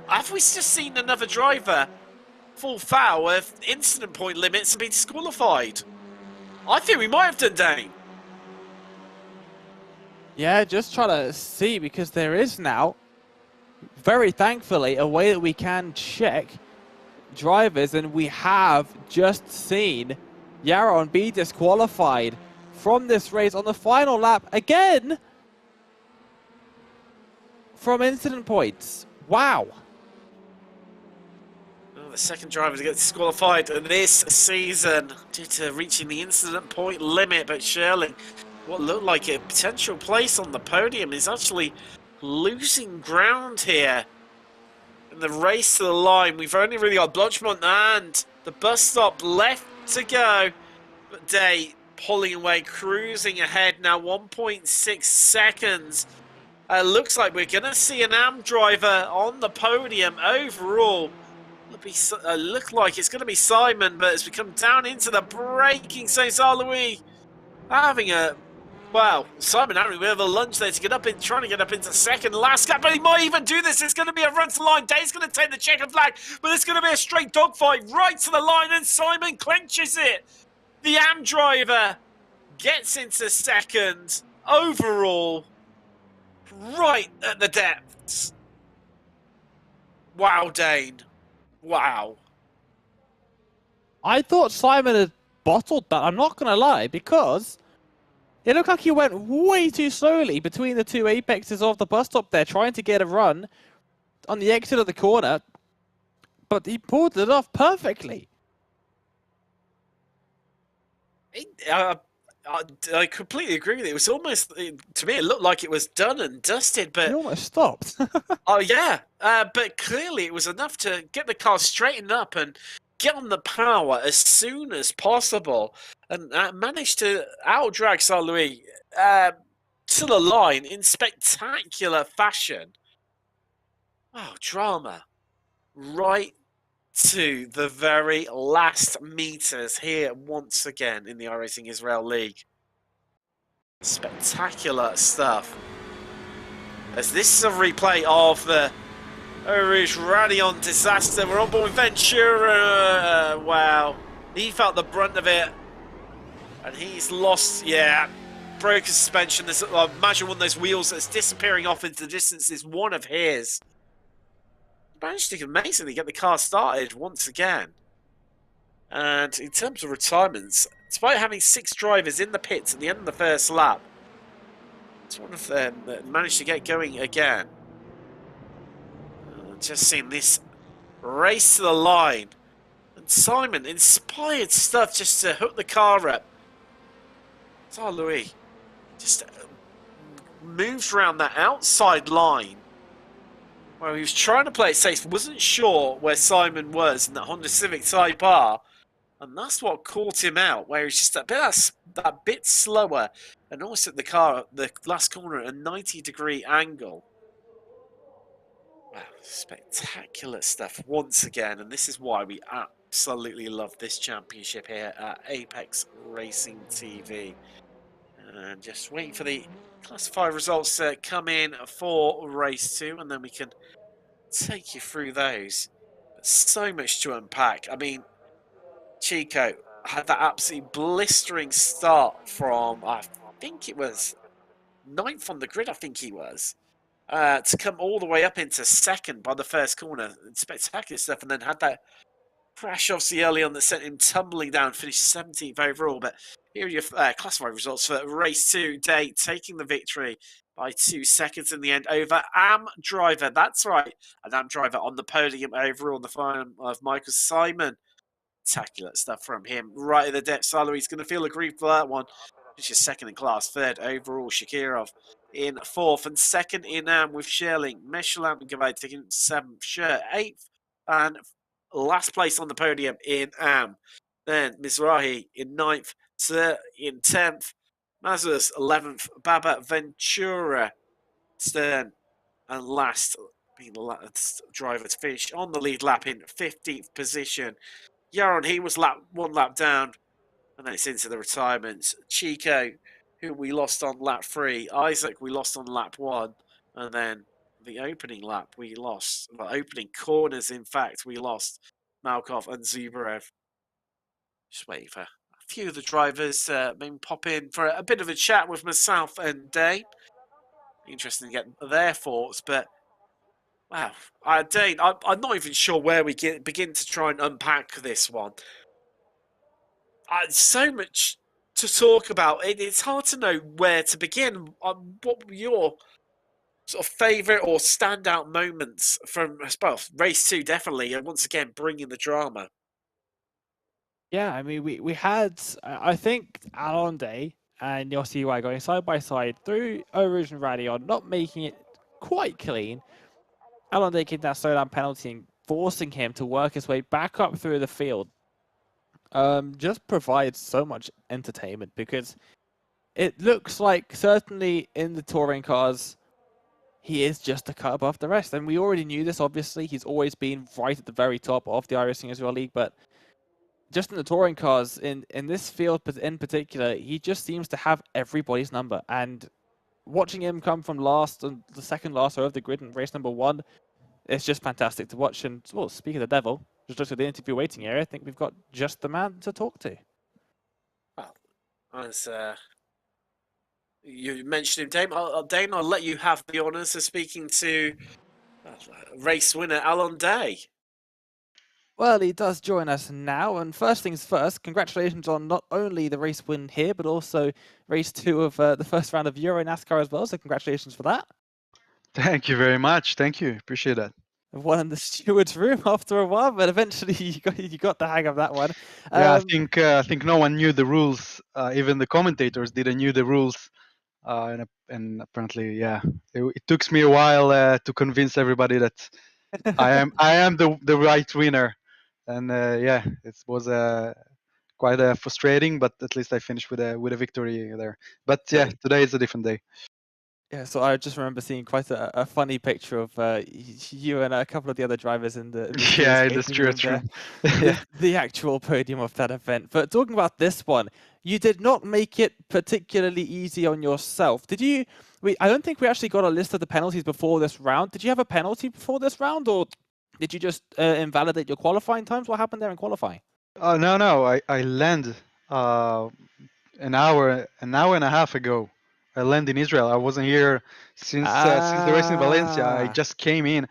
have we just seen another driver fall foul of incident point limits and be disqualified? I think we might have done, Dane. Yeah, just trying to see, because there is now, very thankfully, a way that we can check drivers, and we have just seen Yaron be disqualified from this race on the final lap again from incident points. Wow. Oh, the second driver to get disqualified this season due to reaching the incident point limit, but Sherling, what looked like a potential place on the podium, is actually losing ground here. In the race to the line, we've only really got Blotchmont and the bus stop left to go. But Day pulling away, cruising ahead now, 1.6 seconds. Looks like we're going to see an AM driver on the podium overall. Look like it's going to be Simon, but as we come down into the braking, Saint-Louis having a... Well, Simon having a bit of a lunge there to get up in, trying to get up into second last gap, but he might even do this. It's going to be a run to the line. Day's going to take the checkered flag, but it's going to be a straight dogfight right to the line, and Simon clenches it. The AM driver gets into second overall, right at the depths. Wow, Dane. Wow. I thought Simon had bottled that, I'm not going to lie, because it looked like he went way too slowly between the two apexes of the bus stop there, trying to get a run on the exit of the corner, but he pulled it off perfectly. I completely agree with you. It was almost, to me, it looked like it was done and dusted, but... He almost stopped. Oh, yeah. But clearly it was enough to get the car straightened up and get on the power as soon as possible, and managed to outdrag Saint-Louis to the line in spectacular fashion. Oh, drama. Right to the very last meters here once again in the iRacing Israel League. Spectacular stuff. As this is a replay of the Rouge Radion disaster. We're on board with Ventura. Wow. He felt the brunt of it. And he's lost, yeah, broke his suspension. There's, imagine one of those wheels that's disappearing off into the distance is one of his. Managed to amazingly get the car started once again. And in terms of retirements, despite having 6 drivers in the pits at the end of the first lap, it's one of them that managed to get going again. Just seeing this race to the line. And Simon, inspired stuff just to hook the car up. Saint-Louis just moved around that outside line where he was trying to play it safe, wasn't sure where Simon was in that Honda Civic Type R, and that's what caught him out, where he's just that bit slower and almost at the last corner at a 90-degree angle. Wow, spectacular stuff once again, and this is why we absolutely love this championship here at Apex Racing TV. And just waiting for the Class 5 results to come in for Race 2, and then we can take you through those. But so much to unpack. I mean, Chico had that absolutely blistering start from, I think it was 9th on the grid, I think he was, to come all the way up into 2nd by the first corner. Spectacular stuff, and then had that crash obviously early on that sent him tumbling down, finished 17th overall. But here are your Class 5 results for Race 2 day, taking the victory by 2 seconds in the end over Am Driver. That's right, an Am Driver on the podium overall in the final of Michael Simon. Spectacular stuff from him right at the depth. He's going to feel aggrieved for that one. Which is 2nd in class, 3rd overall. Shakirov in 4th, and 2nd in Am with Sherling. Meshalam and Gavay taking 7th, Sher 8th, and last place on the podium in Am. Then Mizrahi in 9th, Sir in 10th, Mazurus 11th, Baba Ventura, Stern, and last being the last driver to finish on the lead lap in 15th position. Yaron, he was one lap down, and then it's into the retirements. Chico, who we lost on lap 3. Isaac, we lost on lap 1. And then the opening lap, we lost. Well, opening corners, in fact, we lost Malkov and Zubarev. Just waiting for a few of the drivers maybe pop in for a bit of a chat with myself and Dane. Interesting to get their thoughts, but wow. Dane, I'm not even sure where we begin to try and unpack this one. So much to talk about. It's hard to know where to begin. What were your sort of favourite or standout moments from, well, Race 2 definitely, and once again bringing the drama? Yeah, I mean, we had, I think, Alonde and Yossi going side by side through Origin Rally on, not making it quite clean. Alonde getting that slowdown penalty and forcing him to work his way back up through the field just provides so much entertainment, because it looks like, certainly in the touring cars, he is just a cut above the rest. And we already knew this, obviously. He's always been right at the very top of the iRacing Israel League, but just in the touring cars, in this field in particular, he just seems to have everybody's number. And watching him come from last and the second last row of the grid in race number 1, it's just fantastic to watch. And, well, speaking of the devil, just look at the interview waiting area, I think we've got just the man to talk to. Well, as you mentioned him, Dane, I'll let you have the honours of speaking to race winner Alon Day. Well, he does join us now, and first things first, congratulations on not only the race win here, but also race 2 of the first round of Euro NASCAR as well, so congratulations for that. Thank you very much. Thank you. Appreciate that. One in the steward's room after a while, but eventually you got the hang of that one. Yeah, I think no one knew the rules. Even the commentators didn't knew the rules, and apparently, yeah, it took me a while to convince everybody that I am the right winner. And yeah, it was quite frustrating, but at least I finished with a victory there. But yeah, today is a different day. Yeah, so I just remember seeing quite a funny picture of you and a couple of the other drivers in the yeah, that's true. The actual podium of that event. But talking about this one, you did not make it particularly easy on yourself. Did you? I don't think we actually got a list of the penalties before this round. Did you have a penalty before this round, or did you just invalidate your qualifying times? What happened there in qualifying? No. I landed an hour and a half ago. I landed in Israel. I wasn't here since the race in Valencia. I just came in,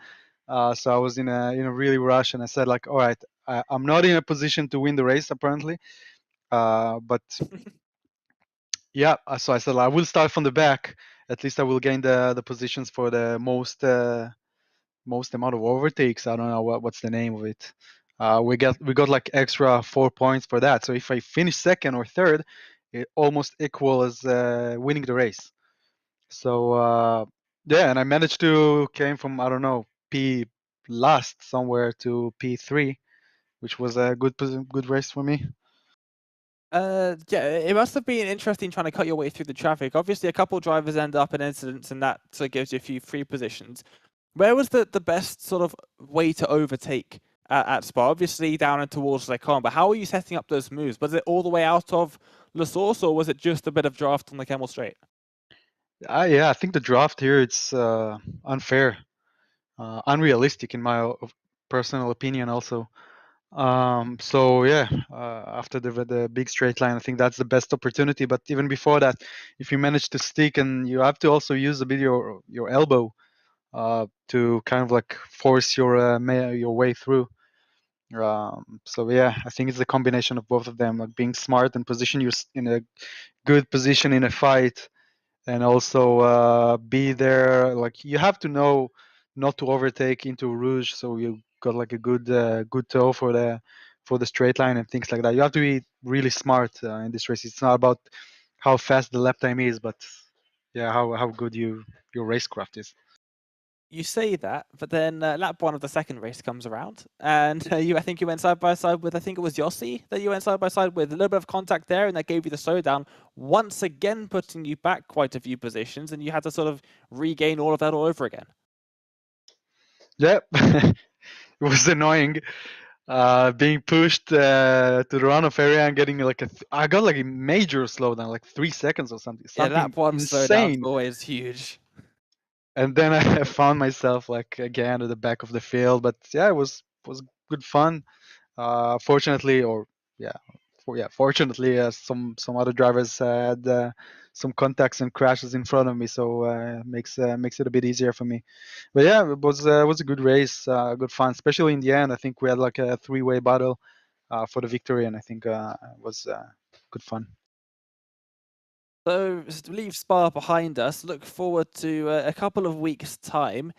so I was in a really rush, and I said like, all right, I'm not in a position to win the race apparently, but yeah. So I said I will start from the back. At least I will gain the positions for the most amount of overtakes. I don't know what's the name of it. We got like extra 4 points for that. So if I finish 2nd or 3rd, it almost equals winning the race. So yeah, and I managed to came from, I don't know, P last somewhere to P3, which was a good race for me. Yeah, it must have been interesting trying to cut your way through the traffic. Obviously, a couple of drivers end up in incidents, and that sort of gives you a few free positions. Where was the best sort of way to overtake at Spa? Obviously down and towards Lecon, but how are you setting up those moves? Was it all the way out of La Source, or was it just a bit of draft on the Camel Straight? Yeah, I think the draft here it's unfair, unrealistic in my personal opinion also. So yeah, after the big straight line, I think that's the best opportunity. But even before that, if you manage to stick, and you have to also use a bit your elbow to kind of like force your way through. So yeah, I think it's a combination of both of them, like being smart and position you in a good position in a fight, and also be there. Like you have to know not to overtake into Rouge, so you got like a good toe for the straight line and things like that. You have to be really smart in this race. It's not about how fast the lap time is, but yeah, how good your racecraft is. You say that, but then lap one of the second race comes around, and I think you went side by side with, I think it was Yossi that you went side by side with. A little bit of contact there, and that gave you the slowdown, once again putting you back quite a few positions, and you had to sort of regain all of that all over again. Yeah, it was annoying. Being pushed to the runoff area and getting like I got like a major slowdown, like 3 seconds or something. Yeah, Something lap one slowdown is insane. always huge. And then I found myself like again at the back of the field. But yeah, it was good fun. Fortunately, or yeah, fortunately, some other drivers had some contacts and crashes in front of me, so makes it a bit easier for me. But yeah, it was a good race, good fun, especially in the end. I think we had like a three-way battle for the victory, and I think it was good fun. So leave Spa behind us. Look forward to a couple of weeks' time.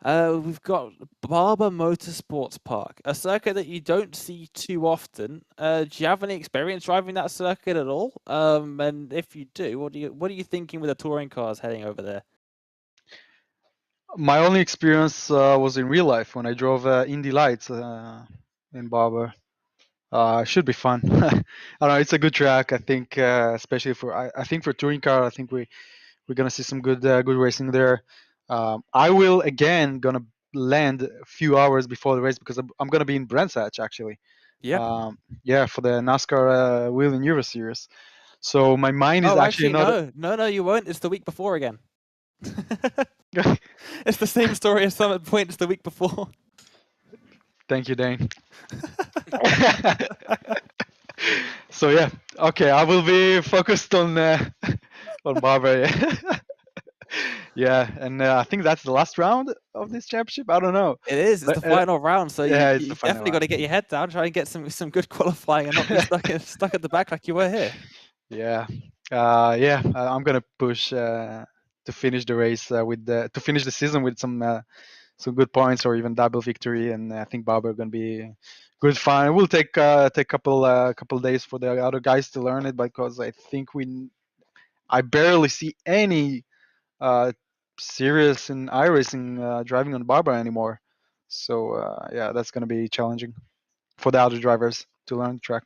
We've got Barber Motorsports Park, a circuit that you don't see too often. Do you have any experience driving that circuit at all? And if you do, what are you thinking with the touring cars heading over there? My only experience was in real life when I drove Indy Lights in Barber. Should be fun. I don't know. It's a good track. I think, especially I think for touring car, I think we're gonna see some good racing there. I will again gonna land a few hours before the race because I'm gonna be in Brands Hatch actually. Yeah. Yeah, for the NASCAR Wheel and Euro Series. So my mind is Oh, actually actually, not. no, you won't. It's the week before again. It's the same story as Summit Point. It's the week before. Thank you, Dane. So yeah, okay, I will be focused on on Barber. Yeah. Yeah, and I think that's the last round of this championship. I don't know. It is. It's But, the final round, so yeah, it's you the final definitely got to round. get your head down, try and get some good qualifying, and not be stuck at the back like you were here. Yeah, I'm gonna push to finish the race to finish the season with some good points or even double victory, and I think Barber gonna be good fun. It will take couple days for the other guys to learn it because I think I barely see any uh, serious in iRacing driving on Barber anymore. So yeah, that's gonna be challenging for the other drivers to learn the track.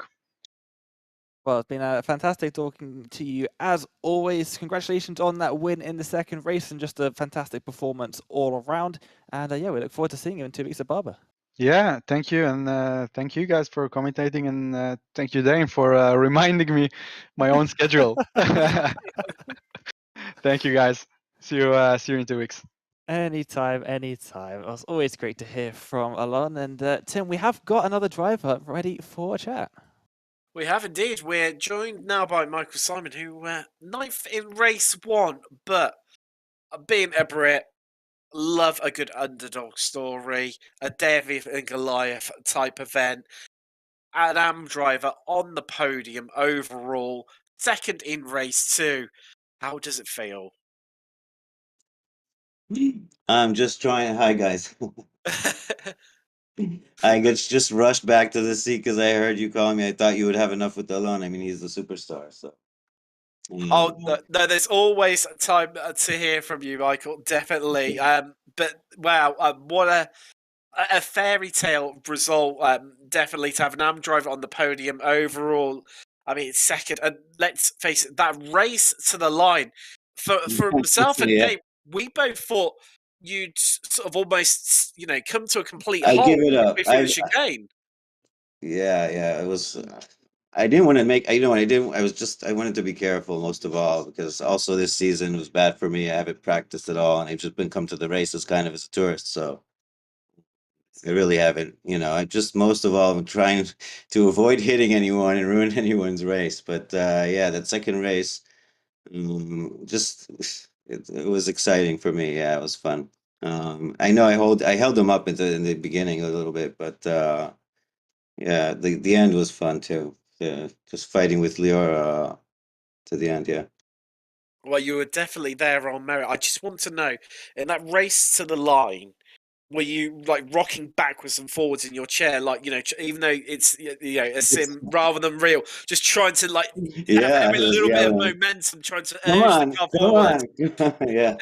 Well, it's been fantastic talking to you as always. Congratulations on that win in the second race and just a fantastic performance all around. And yeah, we look forward to seeing you in 2 weeks at Barber. Yeah, thank you, and thank you guys for commentating, and thank you, Dane, for reminding me my own schedule. Thank you, guys. See you in 2 weeks. Anytime, anytime. It was always great to hear from Alon. And Tim, we have got another driver ready for a chat. We have indeed. We're joined now by Michael Simon, who ninth in race one, but being a Brit, love a good underdog story, a David and Goliath type event. An AM driver on the podium overall, second in race two. How does it feel? I'm just trying. Hi, guys. I just rushed back to the seat because I heard you call me. I thought you would have enough with Elon. I mean, he's the superstar. So. Oh no, there's always time to hear from you, Michael. Definitely. But wow, what a fairy tale result. Definitely to have an AM driver on the podium overall. I mean, second, and let's face it, that race to the line for myself and Yeah. Dave, we both thought you'd sort of almost, come to a complete I halt give it up. if it was your gain. Yeah. It was. I didn't want to make. You know what I didn't. I was just. I wanted to be careful most of all because also this season was bad for me. I haven't practiced at all, and I've just been come to the races kind of as a tourist. So I really haven't. I just most of all I'm trying to avoid hitting anyone and ruin anyone's race. But yeah, that second race, just it was exciting for me. Yeah, it was fun. I know I held them up in the beginning a little bit, but yeah, the end was fun too. Yeah, just fighting with Lior to the end. Yeah. Well, you were definitely there on merit. I just want to know, in that race to the line, were you like rocking backwards and forwards in your chair, like even though it's a sim rather than real, just trying to like have Yeah, every I was little bit of yelling. momentum, trying to Come urge the on, car come forward. on. Yeah,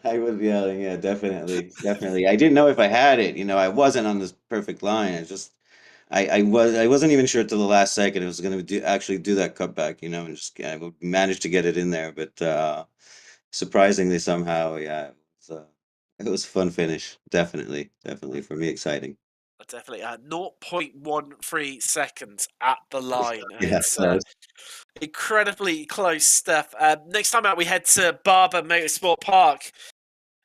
I was yelling. Yeah, definitely. I didn't know if I had it. I wasn't on this perfect line. I wasn't even sure till the last second it was going to actually do that cutback. And just I would manage to get it in there, but surprisingly somehow, yeah, it was a fun finish. Definitely for me exciting. Definitely, 0.13 seconds at the line. Yeah, It's close. incredibly close stuff. Next time out, we head to Barber Motorsport Park.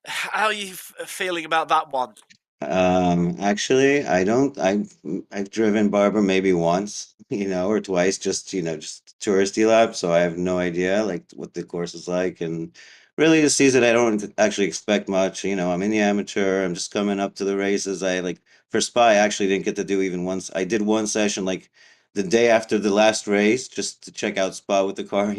How are you feeling about that one? Actually, I don't. I've driven Barber maybe once, or twice, just touristy lap. So I have no idea like what the course is like, and really the season I don't actually expect much. I'm in the amateur. I'm just coming up to the races. I like for Spa, I actually didn't get to do even once. I did one session like the day after the last race, just to check out Spa with the car,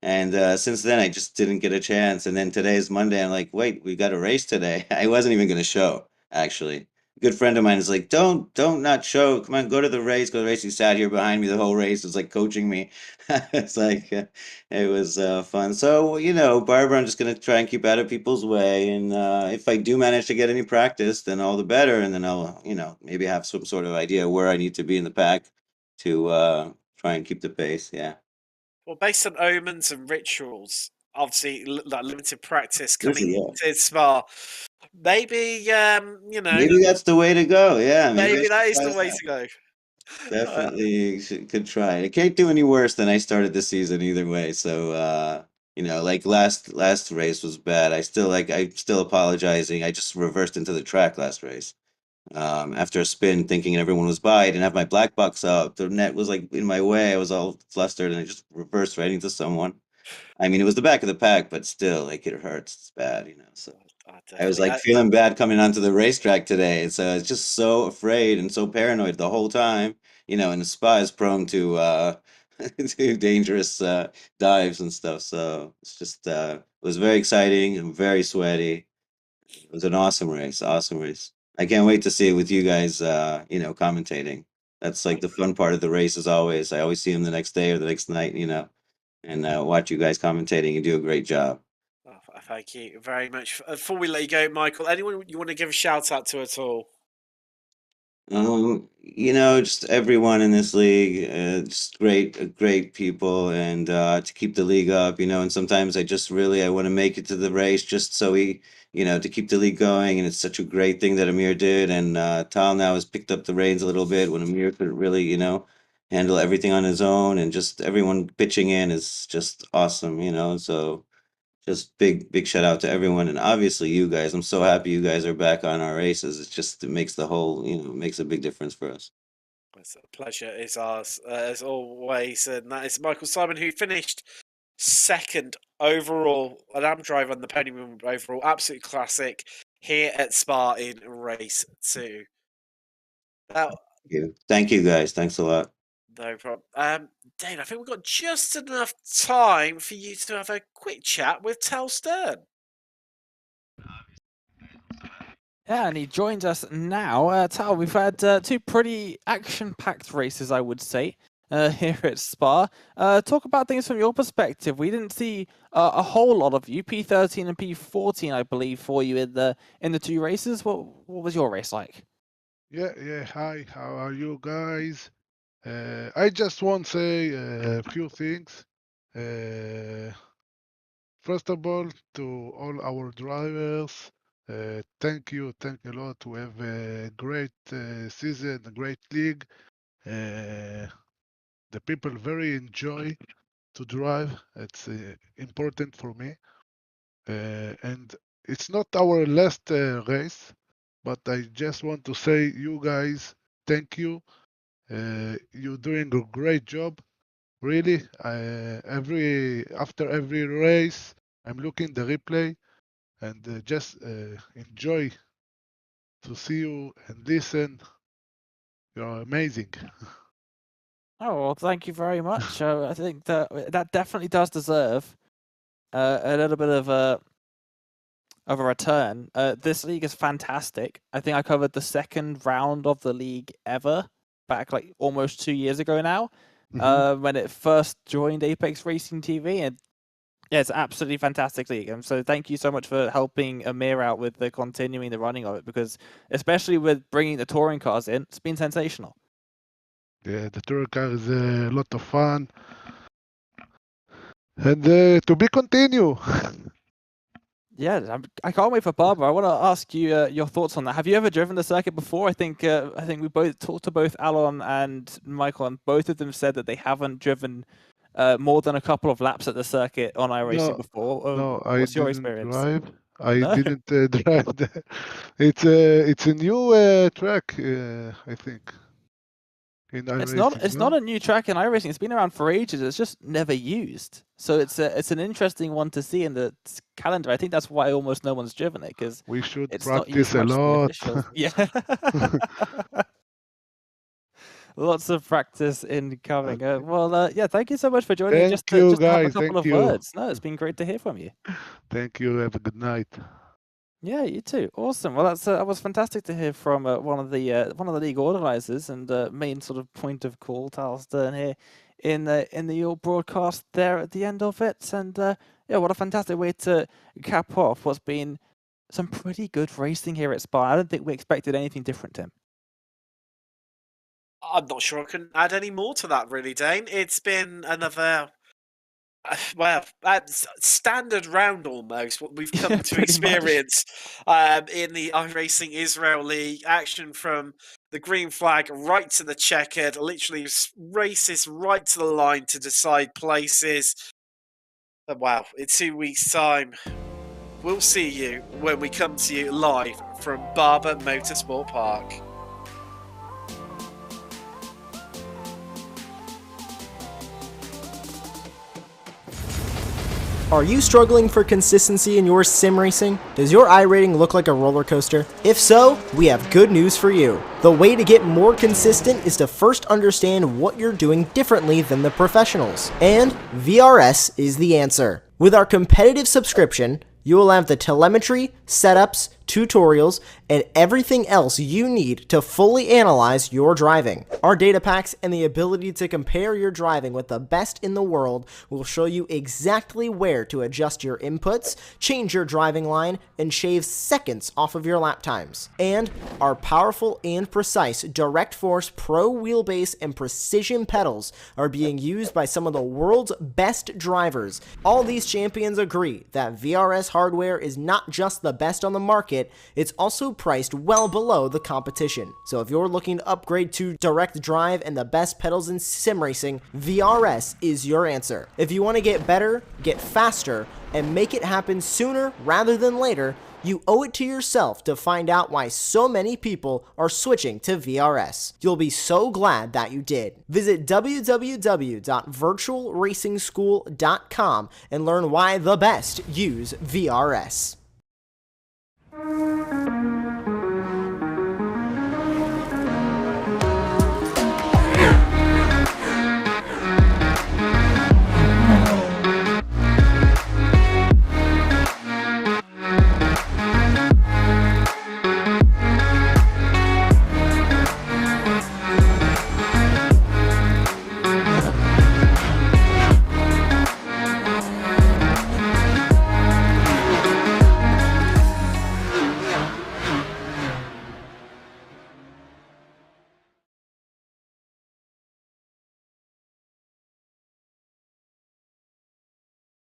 And since then, I just didn't get a chance. And then today's Monday. I'm like, wait, we got a race today. I wasn't even going to show actually. A good friend of mine is like, don't not show. Come on, go to the race. Go to the race. He sat here behind me the whole race. Was like coaching me. It's like it was fun. So Barbara, I'm just gonna try and keep out of people's way, and if I do manage to get any practice, then all the better. And then I'll maybe have some sort of idea where I need to be in the pack to try and keep the pace. Yeah. Well, based on omens and rituals, obviously that limited practice Listen, coming yeah. to Spa, maybe Maybe that's the way to go. Yeah, maybe I maybe should that is try the way that. to go. Definitely could try. It can't do any worse than I started this season either way. So like last race was bad. I'm still apologizing. I just reversed into the track last race. After a spin thinking everyone was by, I didn't have my black box up. The net was like in my way. I was all flustered and I just reversed right into someone. I mean, it was the back of the pack, but still, like it hurts. It's bad. So I was Definitely. like feeling bad coming onto the racetrack today. And so I was just so afraid and so paranoid the whole time. And the Spa is prone to to dangerous dives and stuff. So it's just it was very exciting and very sweaty. It was an awesome race, awesome race. I can't wait to see it with you guys commentating. That's like the fun part of the race as always. I always see them the next day or the next night, and watch you guys commentating and do a great job. Thank you very much. Before we let you go, Michael, anyone you want to give a shout out to at all? Just everyone in this league, just great people, and to keep the league up, and sometimes I want to make it to the race just so to keep the league going, and it's such a great thing that Amir did, and Tal now has picked up the reins a little bit when Amir could really, handle everything on his own, and just everyone pitching in is just awesome, so. Just big shout out to everyone, and obviously you guys. I'm so happy you guys are back on our races. It makes the whole, makes a big difference for us. It's a pleasure is ours, as always. And that is Michael Simon, who finished second overall, an Am driver on the podium overall. Absolute classic here at Spa in race 2. Now, Thank you guys. Thanks a lot. no problem. Dane, I think we've got just enough time for you to have a quick chat with Tal Stern. Yeah, and he joins us now. Tal, we've had 2 pretty action-packed races, I would say, here at Spa. Talk about things from your perspective. We didn't see a whole lot of you, P13 and P14, I believe, for you in the 2 races. What was your race like? Yeah. Hi, how are you guys? I just want to say a few things. First of all, to all our drivers, Thank you a lot. We have a great season, a great league. The people very enjoy to drive. It's important for me. And it's not our last race, but I just want to say, you guys, thank you. You're doing a great job. Really, after every race, I'm looking the replay and just enjoy to see you and listen. You're amazing. Oh, well, thank you very much. I think that definitely does deserve a little bit of a return. This league is fantastic. I think I covered the second round of the league ever back like almost 2 years ago now, when it first joined Apex Racing TV, and yeah, it's absolutely fantastic league. And so thank you so much for helping Amir out with the continuing the running of it, because especially with bringing the touring cars in, it's been sensational. Yeah, the tour car is a lot of fun. And to be continue. Yeah, I can't wait for Barbara. I want to ask you your thoughts on that. Have you ever driven the circuit before? I think we both talked to both Alon and Michael, and both of them said that they haven't driven more than a couple of laps at the circuit on iRacing before. No, I What's your didn't experience? drive. I No? didn't drive. It's a new track, I think, in iRacing. It's not a new track in iRacing. It's been around for ages. It's just never used. So it's an interesting one to see in the calendar. I think that's why almost no one's driven it, because We should it's not used practice a much in the lot. officials. Yeah. Lots of practice incoming. Yeah, thank you so much for joining. Thank Just you, to have a guys. couple Thank of you. words. No, it's been great to hear from you. Thank you. Have a good night. Yeah, you too. Awesome. Well, that was fantastic to hear from one of the league organizers and main sort of point of call, Tal Stern here in the broadcast there at the end of it. And yeah, what a fantastic way to cap off what's been some pretty good racing here at Spa. I don't think we expected anything different, Tim. I'm not sure I can add any more to that, really, Dane. It's been another, well, standard round almost, what we've come to Pretty much. experience in the iRacing Israel League. Action from the green flag right to the checkered, literally races right to the line to decide places. Wow, in 2 weeks' time, we'll see you when we come to you live from Barber Motorsport Park. Are you struggling for consistency in your sim racing? Does your iRating look like a roller coaster? If so, we have good news for you. The way to get more consistent is to first understand what you're doing differently than the professionals. And VRS is the answer. With our competitive subscription, you will have the telemetry, setups, tutorials, and everything else you need to fully analyze your driving. Our data packs and the ability to compare your driving with the best in the world will show you exactly where to adjust your inputs, change your driving line, and shave seconds off of your lap times. And our powerful and precise Direct Force Pro wheelbase and precision pedals are being used by some of the world's best drivers. All these champions agree that VRS hardware is not just the best on the market, it's also priced well below the competition. So if you're looking to upgrade to direct drive and the best pedals in sim racing, VRS is your answer. If you want to get better, get faster, and make it happen sooner rather than later, you owe it to yourself to find out why so many people are switching to VRS. You'll be so glad that you did. Visit www.virtualracingschool.com and learn why the best use VRS.